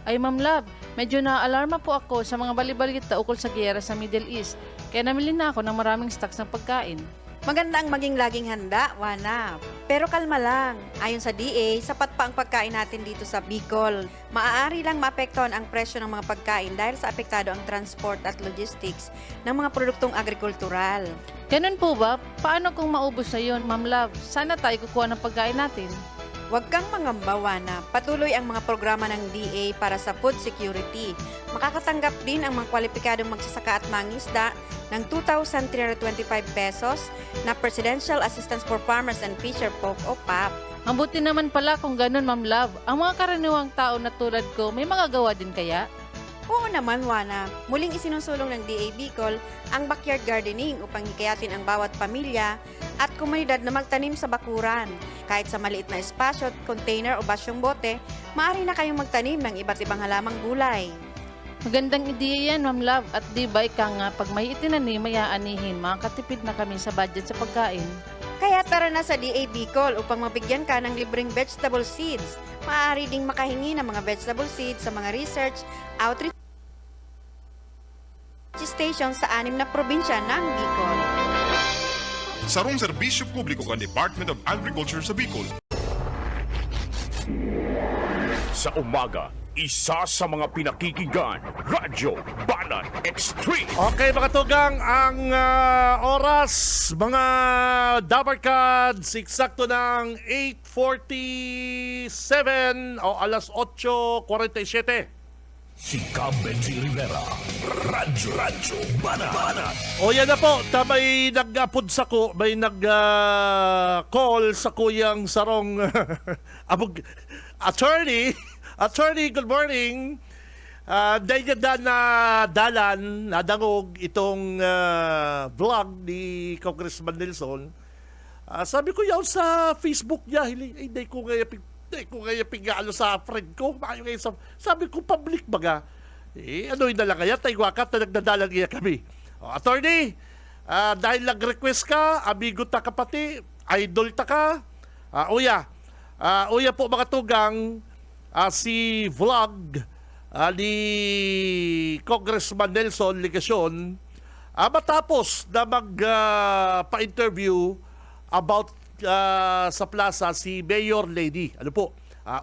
Ay, Ma'am Love, medyo na-alarma po ako sa mga balibalita ukol sa giyera sa Middle East. Kaya namili na ako ng maraming stocks ng pagkain. Maganda ang maging laging handa, Wana. Pero kalma lang. Ayon sa DA, sapat pa ang pagkain natin dito sa Bicol. Maaari lang maapektuhan ang presyo ng mga pagkain dahil sa apektado ang transport at logistics ng mga produktong agrikultural. Ganun po ba? Paano kung maubos na yun, Ma'am Love? Sana tayo kukuha ng pagkain natin. Huwag kang mangamba, Wana. Patuloy ang mga programa ng DA para sa food security. Makakatanggap din ang mga kwalipikadong magsasaka at mangisda ng 2,325 pesos na Presidential Assistance for Farmers and Fisher Folk o PAP. Ang buti naman pala kung ganun, Ma'am Love. Ang mga karaniwang tao na tulad ko, may magagawa din kaya? Oo naman, Wana. Muling isinusulong ng DA Bicol ang backyard gardening upang hikayatin ang bawat pamilya at komunidad na magtanim sa bakuran. Kahit sa maliit na espasyo, container o basyong bote, maaari na kayong magtanim ng iba't ibang halamang gulay. Magandang ideya yan, Ma'am Love. At di ba ika nga, pag may itinanim, may aanihin, makakatipid na kami sa budget sa pagkain. Kaya tara na sa DA Bicol upang mabigyan ka ng libreng vegetable seeds. Maaari ding makahingi ng mga vegetable seeds sa mga research, outreach station sa 6 na probinsya ng Bicol. Sarong serbisyo publiko kan Department of Agriculture sa Bicol. Sa umaga, isa sa mga pinakikinggan, Radyo Banan Extreme. Okay, mga tugang, ang oras, mga Dabarkads, eksakto ng 8:47 o alas 8:47. Si Cam Benji Rivera. Radyo Bana. O yan na po, may nag-apod sa ko, may nag-call sa kuyang sarong attorney, good morning. Dahil na dalan, nadangog itong vlog ni Congressman Nelson. Sabi ko yaw sa Facebook niya, hindi ko ngayon pingalo sa friend ko. Sabi ko, public baga. Ano yun na lang kaya, tayo wakat na nagdadalang iya kami. Attorney, dahil nag-request ka, amigo ta kapati, idol ta ka, uya po mga tugang, si vlog ni Congressman Nelson Ligacion, matapos na pa-interview about sa plaza si Mayor Lady. Ano po?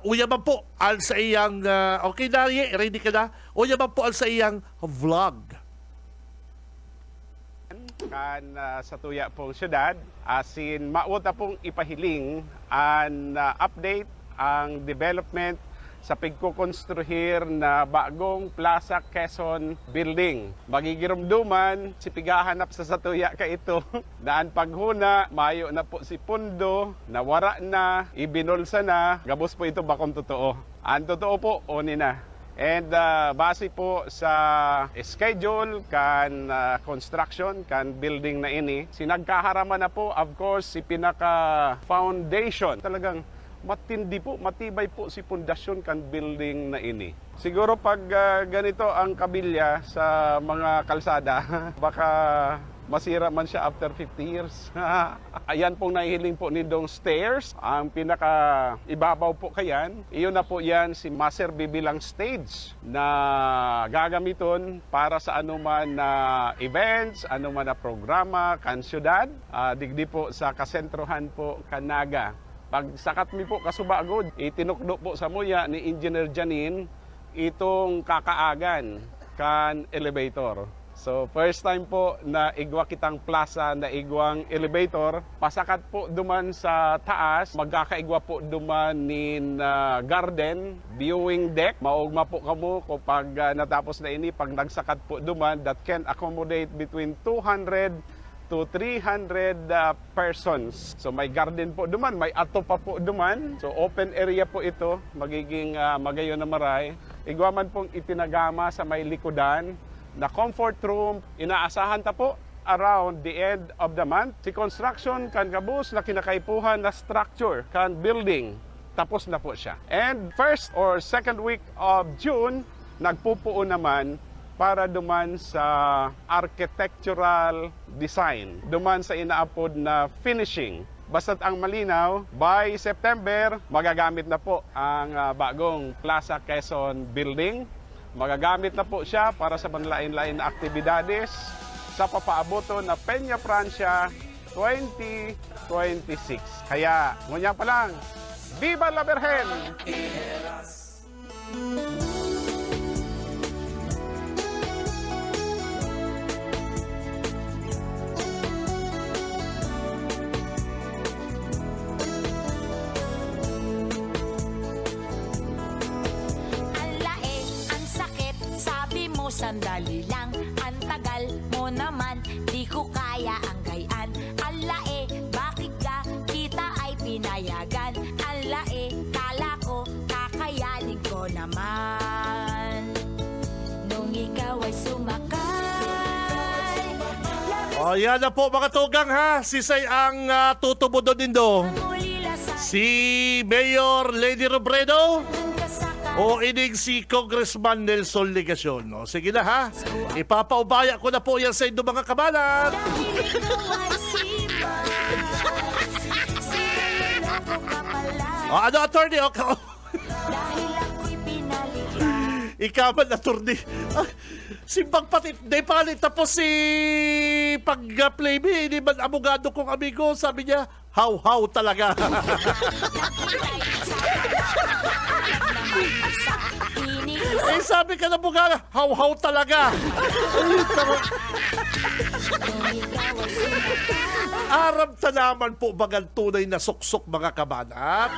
Uya man po al sa iyang okay na, ready ka na? Uya man po al sa iyang vlog. Kan sa tuya pong syudad, asin mauta pong ipahiling an update ang development sa pagkukonstruhir na bagong Plaza Quezon Building. Magigirumduman, si pigahanap sa satuya ka ito. Daan paghuna, mayo na po si Pundo, nawara na, ibinulsa na, gabos po ito bakong totoo. Ang totoo po, oni na. And base po sa schedule kan construction kan building na ini, sinagkaharaman na po of course si pinaka foundation. Talagang matindi po, matibay po si pundasyon kan building na ini. Siguro pag ganito ang kabilya sa mga kalsada, baka masira man siya after 50 years. Ayan pong nahihiling po nindong stairs. Ang pinaka ibabaw po kayan, iyon na po yan si Maser bibilang stage na gagamiton para sa anuman na events, anuman na programa, kan syudad, digdi po sa kasentrohan po kanaga. Pag sakat mi po kasubagod, itinukdo po sa muya ni Engineer Janine itong kakaagan kan elevator. So first time po na igwa kitang plaza na igwang elevator, pasakat po duman sa taas, magkakaigwa po duman nin garden, viewing deck. Maugma po kamo kapag natapos na ini, pag nagsakat po duman, that can accommodate between 200 to 300 persons. So may garden po duman, may ato pa po duman. So open area po ito, magiging magayon na maray. Igwaman pong itinagama sa may likodan na comfort room. Inaasahan ta po around the end of the month, si construction kan kabus na kinakaipuhan na structure kan building. Tapos na po siya. And first or second week of June, nagpupuo naman para duman sa architectural design, duman sa inaapod na finishing. Basta't ang malinaw, by September, magagamit na po ang bagong Plaza Quezon building. Magagamit na po siya para sa panlain-lain na aktibidades sa papaaboto na Peña Francia 2026. Kaya, ngunyan pa lang, Viva la Virgen! Sandali lang, ang tagal mo naman, di ko kaya ang gayan. Alae, bakit ka kita ay pinayagan? Alae, kala ko, kakayanin ko naman. Nung ikaw ay sumakay. O yan na po mga tugang ha. Sisay ang tutubo doon din do. Si Mayor Lady Robredo. O inig si Congressman Nelson Legacion. O, sige na ha. Ipapaubaya ko na po yan sa inyo mga kabalat. O ano attorney? O, ikaw man attorney. Simbang pati. Di pa rin tapos si pag-play me. Hindi man abogado kong amigo. Sabi niya, how talaga. Eh sabi ka na bugala, how talaga. Aram ta naman po bagang tunay na suksok mga kabanat.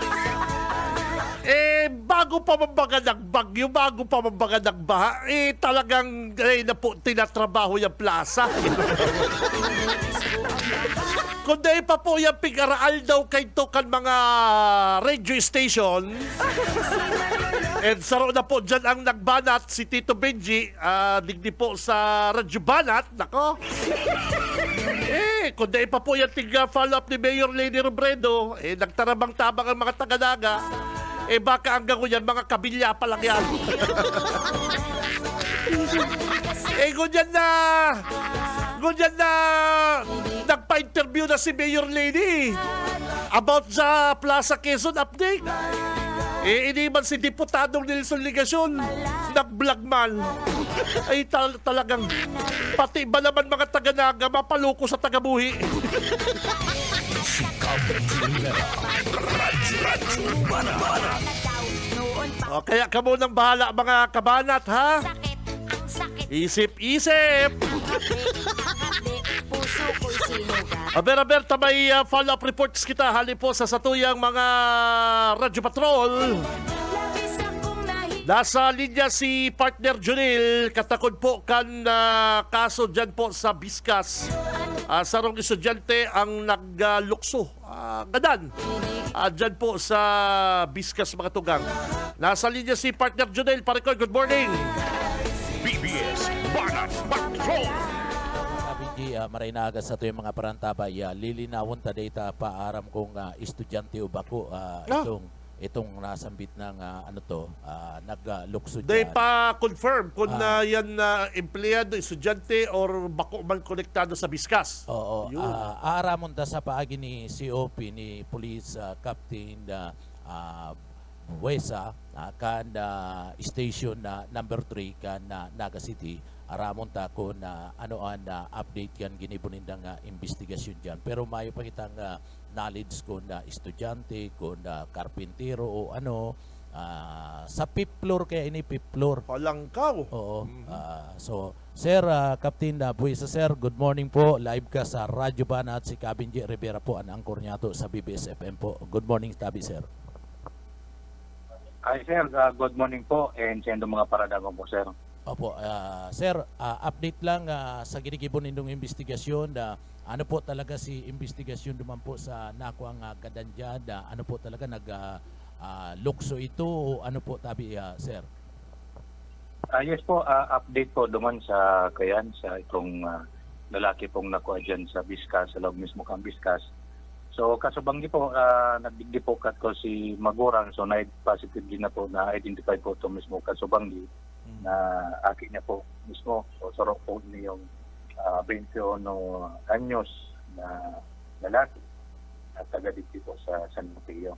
Eh bago pa mabaga ng bagyo, bago pa mabaga ng baha, eh talagang na po tinatrabaho yung plaza. Kundi pa po yung pig-araal daw kay to kan mga radio station. And saro na po dyan ang nagbanat si Tito Benji, digdi po sa Radyo Banat, nako. Kundi pa po yung follow-up ni Mayor Lady Robredo, nagtarabang-tabang ang mga taga-daga, baka hanggang ko yan, mga kabilya pa lang yan. Ganyan na, nagpa-interview na si Mayor Lady about sa Plaza Quezon update. Hindi man si Diputadong Nelson Legacion, nag-vlog man. Ay talagang, pati ba naman mga taga-naga, mapaluko sa taga-buhi. Si Benji Rivera, Radyo Banat. O, kaya ka munang bahala mga kabanat, ha? Isip-isip! Aber, may follow-up reports kita hali po sa satuyang mga Radyo Patrol. Nasa linya si partner Junil, katakod po kan kaso dyan po sa Biskas. Sarong estudyante ang naglukso. Gadan. Dyan po sa Biskas mga tugang. Nasa linya si partner Junil. Parikoy, good morning. BBS Banat Patrol. Maray na agad sa ito yung mga parantabay. Lilinawon ta data paaram kong estudyante o bako itong nasambit ng naglukso dyan. They pa confirm kung yan empleyado, estudyante or bako man konektado sa Biskas. Oo. Aaramon ta sa paagi ni COP ni Police Captain Buesa kan station number 3 kan Naga City. Aramon ta ko na update yan ginibunindang investigasyon dyan. Pero mayo pa kitang knowledge ko na estudyante, ko na karpintero o sa fifth floor kaya ini fifth floor. Palangkaw. Oo. So, Sir, Captain Buesa, Sir, good morning po. Live ka sa Radyo Banat. Si Benji Rivera po, ang angkor niya to sa BBS FM po. Good morning, Tabi, Sir. Hi, Sir. Good morning po. And sendo mga paradagong po, Sir. Opo, Sir, update lang sa ginigibon nindong investigasyon na ano po talaga si investigasyon duman po sa nako ang kadandyan, ano po talaga lukso ito o ano po Tabi, Sir? Yes po, update po duman sa kayan sa itong lalaki pong nakuha dyan sa Viscas, sa loob mismo kang Viscas. So kasubang po, nagdigdi po kat ko si Magurang, so positive din na po na-identify po ito mismo kasubanggi na akin niya po mismo, o sorok po niyong 21 anyos na lalaki at taga-digdi po sa San Mateo.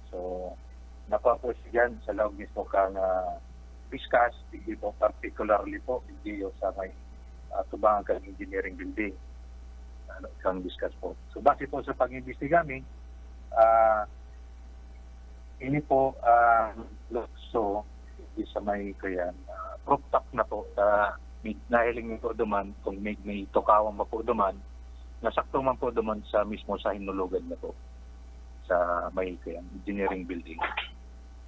So nakuha po siya dyan sa loob mismo kang Viscas, hindi po particularly po, hindi sa may tubangan kang engineering building. Kang Viscas po. So base po sa pag-imbestiga namin, ini po so hindi sa may kayan prop top na po nahiling po duman kung may tukawang pa po duman, nasakto man po duman sa mismo sa hinulugan na po sa may kayan engineering building.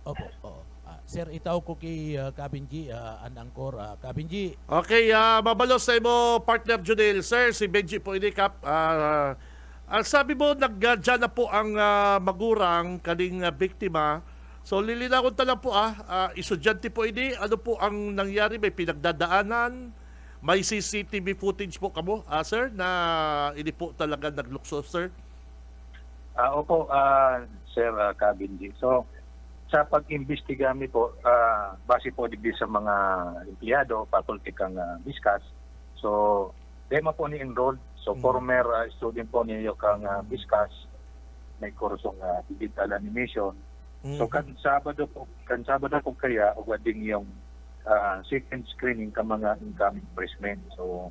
Opo, oo. Sir, itaw ko kay Kabinji, an angkor. Kabinji. Okay, mabalos sa mo partner Junel. Sir, si Benji po inikap. Sabi mo, nagdyan na po ang Magurang, kaning biktima. So, lilinawon ta lang po, estudyante po ini. Ano po ang nangyari? May pinagdadaanan? May CCTV footage po kamo, sir, na ini po talaga naglukso, sir? Opo, Sir Kabinji. So, sa pag-imbestiga mi po, base po digdi sa mga empleyado, faculty kang Viscas. So, dema po ni enrolled. So, former student po niyo kang Viscas, may kursong digital animation. So, kan Sabado po kaya, uwading yung second screening ka mga incoming freshmen. So,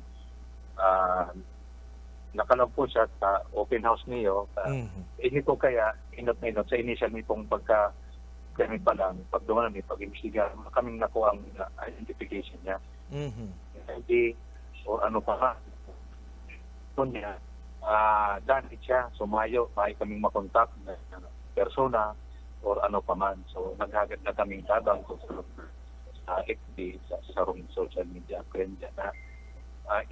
nakalog po siya sa open house niyo. Ini po kaya, inot na inot, sa initial mi pong kami pa lang, pag duman namin, pag-imbestiga, kaming nakuha ang identification niya. Hindi, o ano pa nga, ito niya, dahil siya, sumayo, may kaming makontak na persona, or ano pa man. So, naghagad na kaming tabang sa FB, sa social media, friend na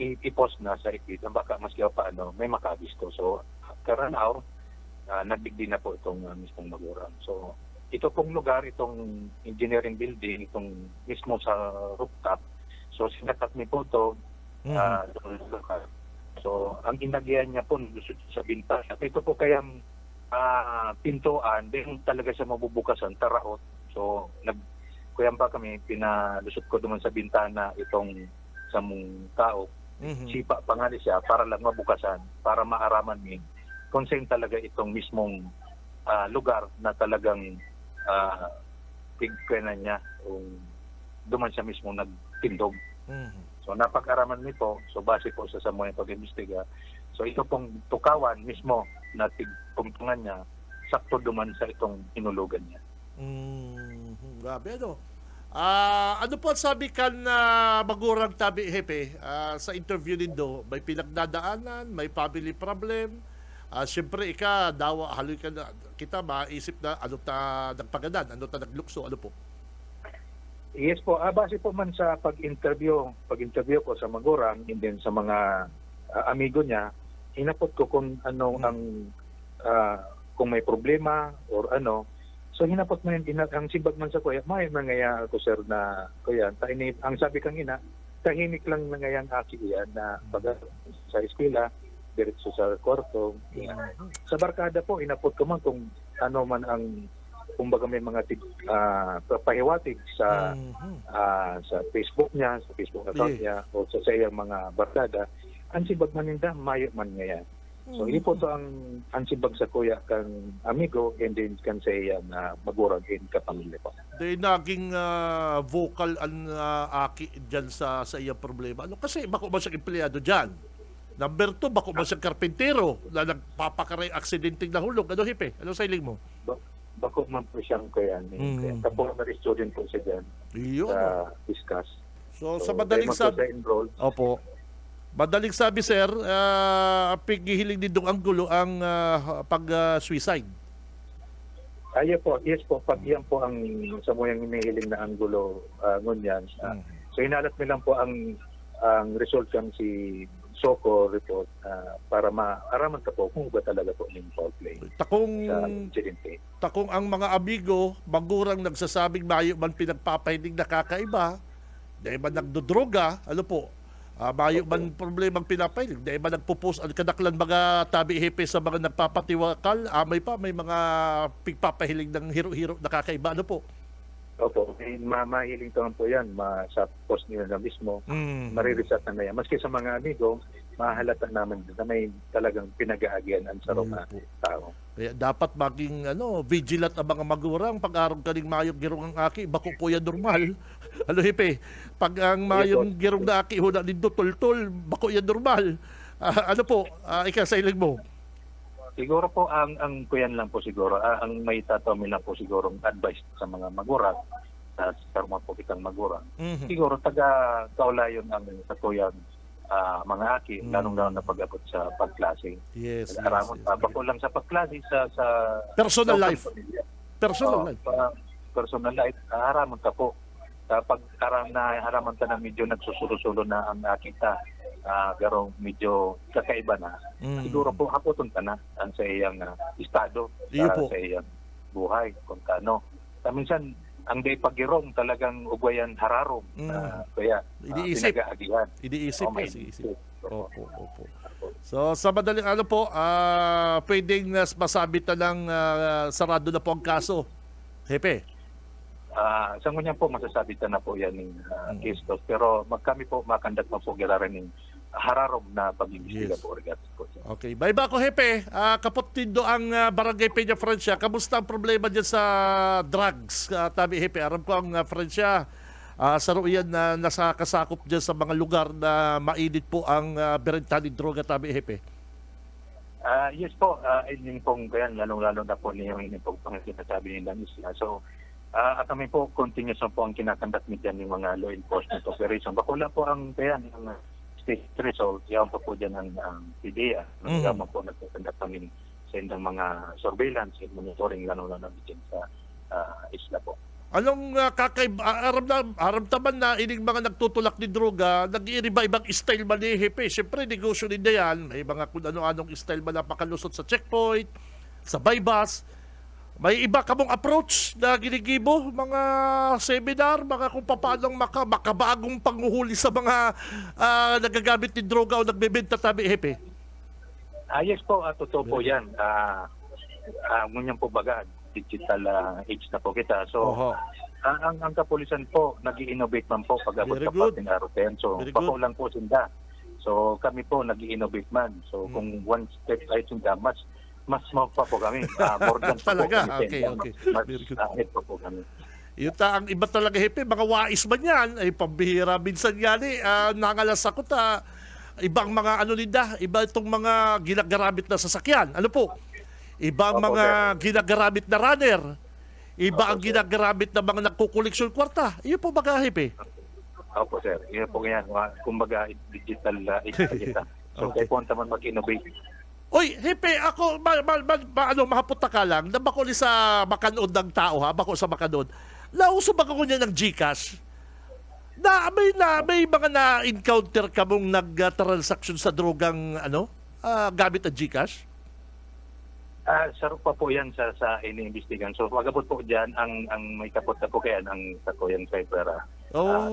i-post na sa FB, na baka maski pa ano, may makabisto. So, karanaw, nagdigdi na po itong mismong Magurang. So, ito pong lugar, itong engineering building, itong mismo sa rooftop. So, sinakat ni po ito lugar. So, ang inagyan niya po sa bintas. At ito po kayang pintuan, din talaga siya mabubukasan, taraot. So, kuyang pa kami, pinalusot ko naman sa bintana itong samong tao. Sipa pa nga siya para lang mabukasan, para maaraman niya kung saan talaga itong mismong lugar na talagang tigkwenan niya kung duman siya mismo nagtindog. So napag-araman nito, so base po sa mga pag-imbestiga. So ito pong tukawan mismo na tigpungtungan niya, sakto duman sa itong inulugan niya. Grabe, ano? Ano po sabi kan Magurang tabi hepe sa interview nindo, may pinagdadaanan, may family problem? Siyempre, dawa, haloy ka na, kita maisip na ano ta nagpagadan, ano ta naglukso, ano po? Yes po, base po man sa pag-interview ko sa Magurang, and then sa mga amigo niya, hinapot ko kung ano ang, kung may problema or ano. So hinapot man ang sibag man sa kuya, may mangaya ako sir na kuya, ang sabi kang ina, tahimik lang nangayan aki iyan na pag sa eskwela, diretso sa kwarto. Sa barkada po, inapot ko man kung ano man ang, kumbaga may mga pahiwatig sa Facebook niya, sa Facebook account niya, o sa iyang mga barkada, ang sibag man ninda, mayo man ngayon. So, ipo to ang sibag sa kuya kang amigo, and then kan sa iyang Magurang in kapamilya po. Di naging vocal ang aki dyan sa iyang problema. Ano? Kasi bako ba siyang empleyado dyan? Number 2, bako ba siyang karpintero na nagpapakaray aksidenteng nahulog? Ano, Hipe? Ano sa iling mo? Bako man po siyang kaya. Tapos na-student po siya dyan sa Viscas. So sa madaling sabi, opo, madaling sabi sir, pigihiling din dong anggulo ang pag-suicide. Yes po, pag yan po ang sa moyang hinihiling na anggulo ngunyan. So hinalat nilang po ang result kang si SOCO report para maaraman ka po kung ba talaga po yung foul play sa incidente. Takong ang mga amigo, Magurang nagsasabing mayo man pinagpapahinig na kakaiba, dahil man nagdodroga, ano po, Mayo man problemang pinapay. Di ba nagpo-post ang kadaklan mga tabi hepe sa mga nagpapatiwakal? May pa, may mga pigpapahiling ng hiro-hiro nakakaiba. Ano po? Opo, mahiling naman po yan sa post nila na mismo. Mariresearch na yan. Maski sa mga amigo, mahalata naman na may talagang pinag-aagian sa mga tao. Kaya dapat maging vigilant ang mga magurang pag-araw kaning mayong girong ang aki, bako po yan normal. Hepe, pag ang mayong girong na aki, huna nindo tol-tol, bako yan normal. Ika sa ilig mo? Siguro po, ang kuyan lang po siguro, ang may tatamin lang po siguro advice sa mga magurang, sa karma po kitang magurang. Siguro taga-kaulayon ang sa kuyan, mga aki, lalong-lalong na pag-abot sa pagklase. Yes. Bako lang sa pagklase, sa personal life. Personal life. Personal life, haraman ka po. Pag haraman ka na medyo nagsusulo-sulo na ang akita, garong medyo kakaiba na, siguro po hapoton ka na ang sa iyang estado, sa iyang buhay, kung kano. Minsan, ang day pagirong talagang ugwayan hararong, kaya pinag-aagihan. Iniisip. Opo. So, sa madaling pwedeng masabi lang sarado na po ang kaso. Hepe? Sa ngunyan po, masasabi na po yan ng case loss. Pero kami po makandat mo po galaran ng hararong na pag-imbestiga po. Okay. Bye-bye ko, Hepe. Kaputindo ang Barangay Peña Francia. Kamusta ang problema dyan sa drugs? Tabi, Hepe. Aram ko ang Francia. Sa yan na nasa kasakop dyan sa mga lugar na mainit po ang berenta ni droga, Tabi, Hepe. Yes po. Yun pong ganyan, lalong-lalo na po niyo yung pong sinasabi ni Danis. So, at kami po, continuous po ang kinakandat mi dyan ng mga law enforcement operation. Bakula po ang ganyan, ang state result, yawan pa po dyan ang PDEA. Yawan po nagkakandat kami sa indang mga surveillance and monitoring, lalong-lalo dyan sa isla po. Anong aramdaman na ining mga nagtutulak ni droga, nag-iiba-ibang style man ni Hepe. Siyempre, negosyo din na yan. May mga kung ano-anong style man napakalusot sa checkpoint, sa bypass. May iba ka mong approach na ginigibo, mga seminar, mga kung paanong makabagong panguhuli sa mga nagagamit ni droga o nagbebenta, Tabi, Hepe. Yes po, totoo po yan. Ngunyan po baga, digital age na po kita. So, ang kapulisan po, nag-i-innovate man po pag-abot kapag ng Aroten. So, pako lang po sinda. So, kami po nag-i-innovate man. So, kung one step ay sinda, mas pa po kami. More than talaga? Po kami. Okay. Mas pa po kami. Ang iba talaga, Hepe, mga wais man yan, ay pambihira. Minsan yan nangalas ako ibang mga iba itong mga ginagamit na sasakyan. Ano po? Iba ang mga ginagamit na runner. Iba ang ginagamit na mga nagkukoleksyon kwarta. Iyon po baga, Hepe? Opo, sir. Iyon po yan. Kumbaga, digital age na kita. So, kaya po naman mag-innovate. Oy, Hepe, ako, mahapunta ka lang, na bako sa makanood ng tao, bako sa makanood. Nauso ba ko niya ng GCash? May mga na-encounter ka mong nag-transaction sa drogang, gamit ang GCash? Sarap pa po yan sa iniimbestigan. So, wagabot po dyan, ang may kapot na po kaya ang sakuyang cyber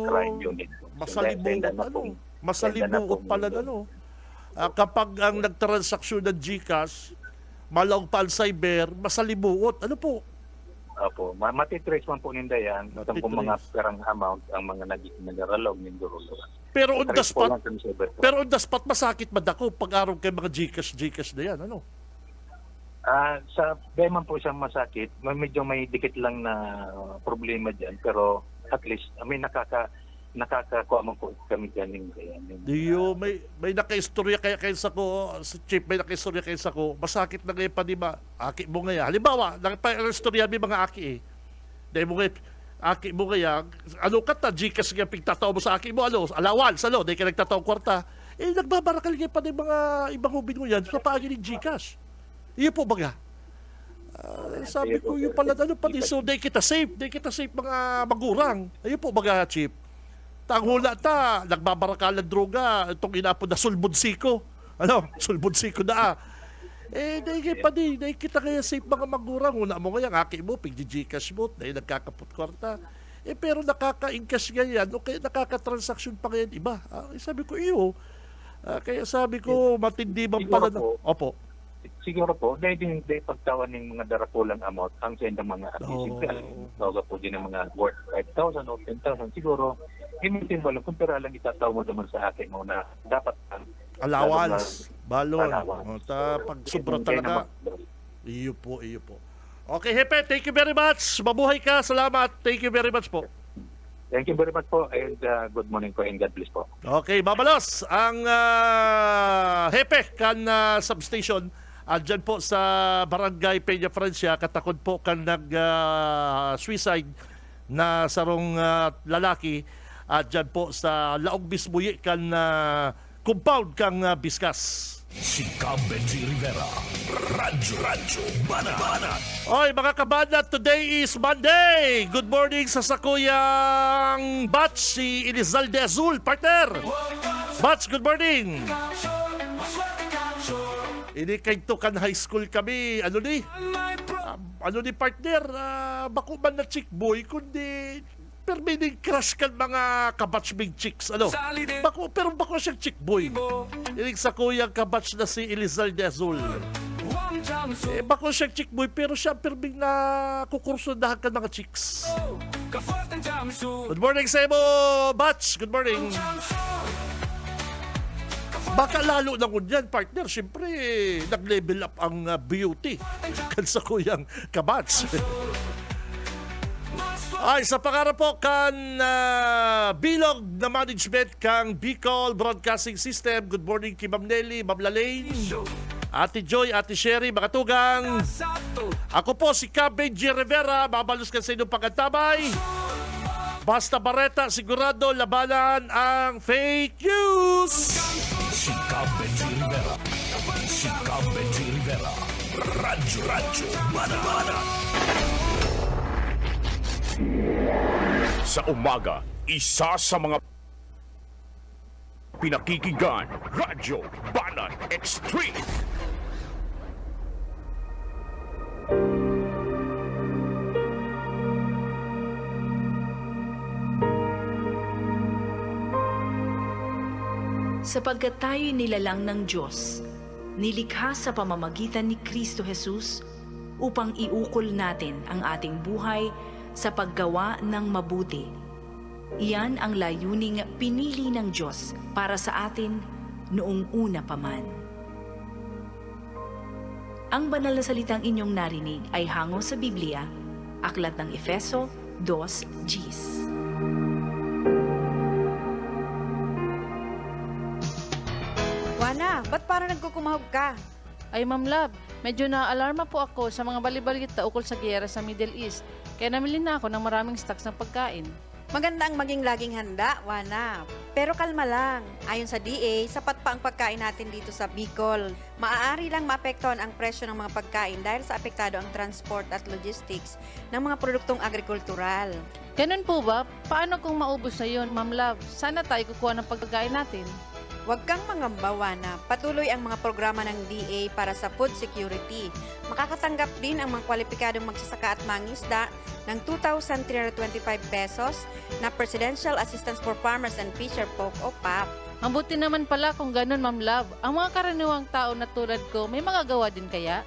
crime unit. Masalimuot pala kapag ang nagtransaksyon ng GCash, malaw pa ang cyber, masalimuot. Ano po? Opo. Matitrace man po ninda yan. Itong po mga perang amount ang mga nag-aralog ng durulo. Pero on the spot, masakit madako pag araw kay mga GCash na yan. Ano? Sa Beman po siyang masakit, medyo may dikit lang na problema dyan, pero at least may nakakakuha mo po kami ganing ganyan. May naka-istorya kayo sa ko, Chief, may naka-istorya kayo sa ko, masakit na ngayon pa di ba, aki mo ngayon. Halimbawa, naka-istorya may mga aki Dahil mo ngayon, aki mo ngayon, GCash nga pigtataw mo sa aki mo, allowance, dahil ka nagtataw kwarta, nagbabarakal ngayon pa ng mga ibang hubin mo yan sa paagi ng GCash. Iyo po baga. Sabi ko yung pala pati so day kita safe mga magurang. Iyo po baga, Chief. Tanghula nagbabarakalan droga itong inapod na sulbudsiko. Sulbudsiko na. Dahil kita kaya safe mga magurang. Una mo ngayon, aki mo, pig-GCash mo, dahil nagkakapot kwarta. pero nakaka-encash nga yan, o kaya nakaka-transaction pa ngayon iba. Sabi ko, iyo. Kaya sabi ko, matindi bang pala na... Opo. Siguro po, dahil pagtawan ng mga darapulang amount, ang send ng mga artisan, tawag po din ng mga worth 5,000 o 10,000, siguro, imitin mo lang, kung pera lang itataw mo naman sa akin mo na dapat allowance, balon. allowance. Pag sobra talaga, iyo po. Okay, Hepe, thank you very much. Mabuhay ka, salamat. Thank you very much po. Thank you very much po, and good morning po, and God bless po. Okay, mabalos ang Hepe kan substation. Andyan po sa Barangay Peña Francia, katakod po kan nag-suicide na sarong lalaki. Andyan po sa Laog Bisbuyi kan compound kang Biskas. Si Benji Rivera, Radyo Banat. Oy, mga kabanda, today is Monday. Good morning sa sakuyang Batch, si Elizalde Azul, partner. Batch, good morning. Ini kay Tukan High School kami, ano ni partner, bako man na chick boy, kundi permining crush kan mga kabatchming chicks, pero bako siyang chick boy. Ini sa kuyang kabatch na si Elizalde Azul. Bako siyang chick boy, pero siya perming na kukursudahan kan mga chicks. Good morning sa mo, Batch, good morning. Baka lalo na kunyan, partner. Siyempre, nag-level up ang beauty kan sa kuyang kabats. Ay, sa pangarap po kan bilog na management kang Bicol Broadcasting System. Good morning kay Ma'am Nelly, Ma'am Lalaine, Ate Joy, Ate Sherry, mga tugang. Ako po si Benji Rivera. Mabalus ka sa inyong pagkatabay. Basta Barreta, sigurado labanan ang fake news. Si Benji Rivera, Radyo Banat. Sa umaga, isa sa mga pinakikinggan, Radyo Banat Extreme. Sapagkat tayo'y nilalang ng Diyos, nilikha sa pamamagitan ni Kristo Jesus upang iukol natin ang ating buhay sa paggawa ng mabuti. Iyan ang layuning pinili ng Diyos para sa atin noong una pa man. Ang banal na salitang inyong narinig ay hango sa Biblia, Aklat ng Efeso 2:10. Wana, ba't parang nagkukumahog ka? Ay, Ma'am Love, medyo na-alarma po ako sa mga balibalita ukol sa giyera sa Middle East. Kaya namili na ako ng maraming stocks ng pagkain. Maganda ang maging laging handa, Wana. Pero kalma lang. Ayon sa DA, sapat pa ang pagkain natin dito sa Bicol. Maaari lang maapektuhan ang presyo ng mga pagkain dahil sa apektado ang transport at logistics ng mga produktong agrikultural. Ganun po ba? Paano kung maubos na yun, Ma'am Love? Sana tayo kukuha ng pagkain natin. Huwag kang mangamba, Wana. Patuloy ang mga programa ng DA para sa food security. Makakatanggap din ang mga kwalipikadong magsasaka at mangisda ng 2,325 pesos na Presidential Assistance for Farmers and Fisher Folk o PAP. Ang buti naman pala kung ganun, Ma'am Love. Ang mga karaniwang tao na tulad ko, may magagawa din kaya?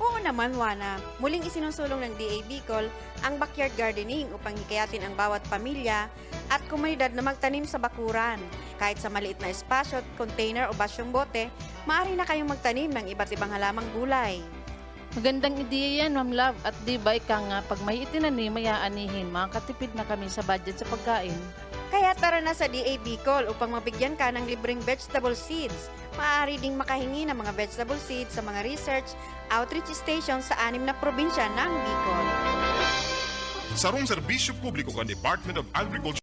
Oo naman, Wana. Muling isinusulong ng DA Bicol ang backyard gardening upang hikayatin ang bawat pamilya at komunidad na magtanim sa bakuran. Kahit sa maliit na espasyo, container o basyong bote, maaari na kayong magtanim ng iba't ibang halamang gulay. Magandang ideya yan, Ma'am Love. At di ba ika nga, pag may itinanim, may aanihin, makakatipid na kami sa budget sa pagkain. Kaya tara na sa DA Bicol upang mabigyan ka ng libreng vegetable seeds. Maaari ding makahingi ng mga vegetable seeds sa mga research outreach station sa 6 na probinsya ng Bicol. Sarong serbisyo publiko kan Department of Agriculture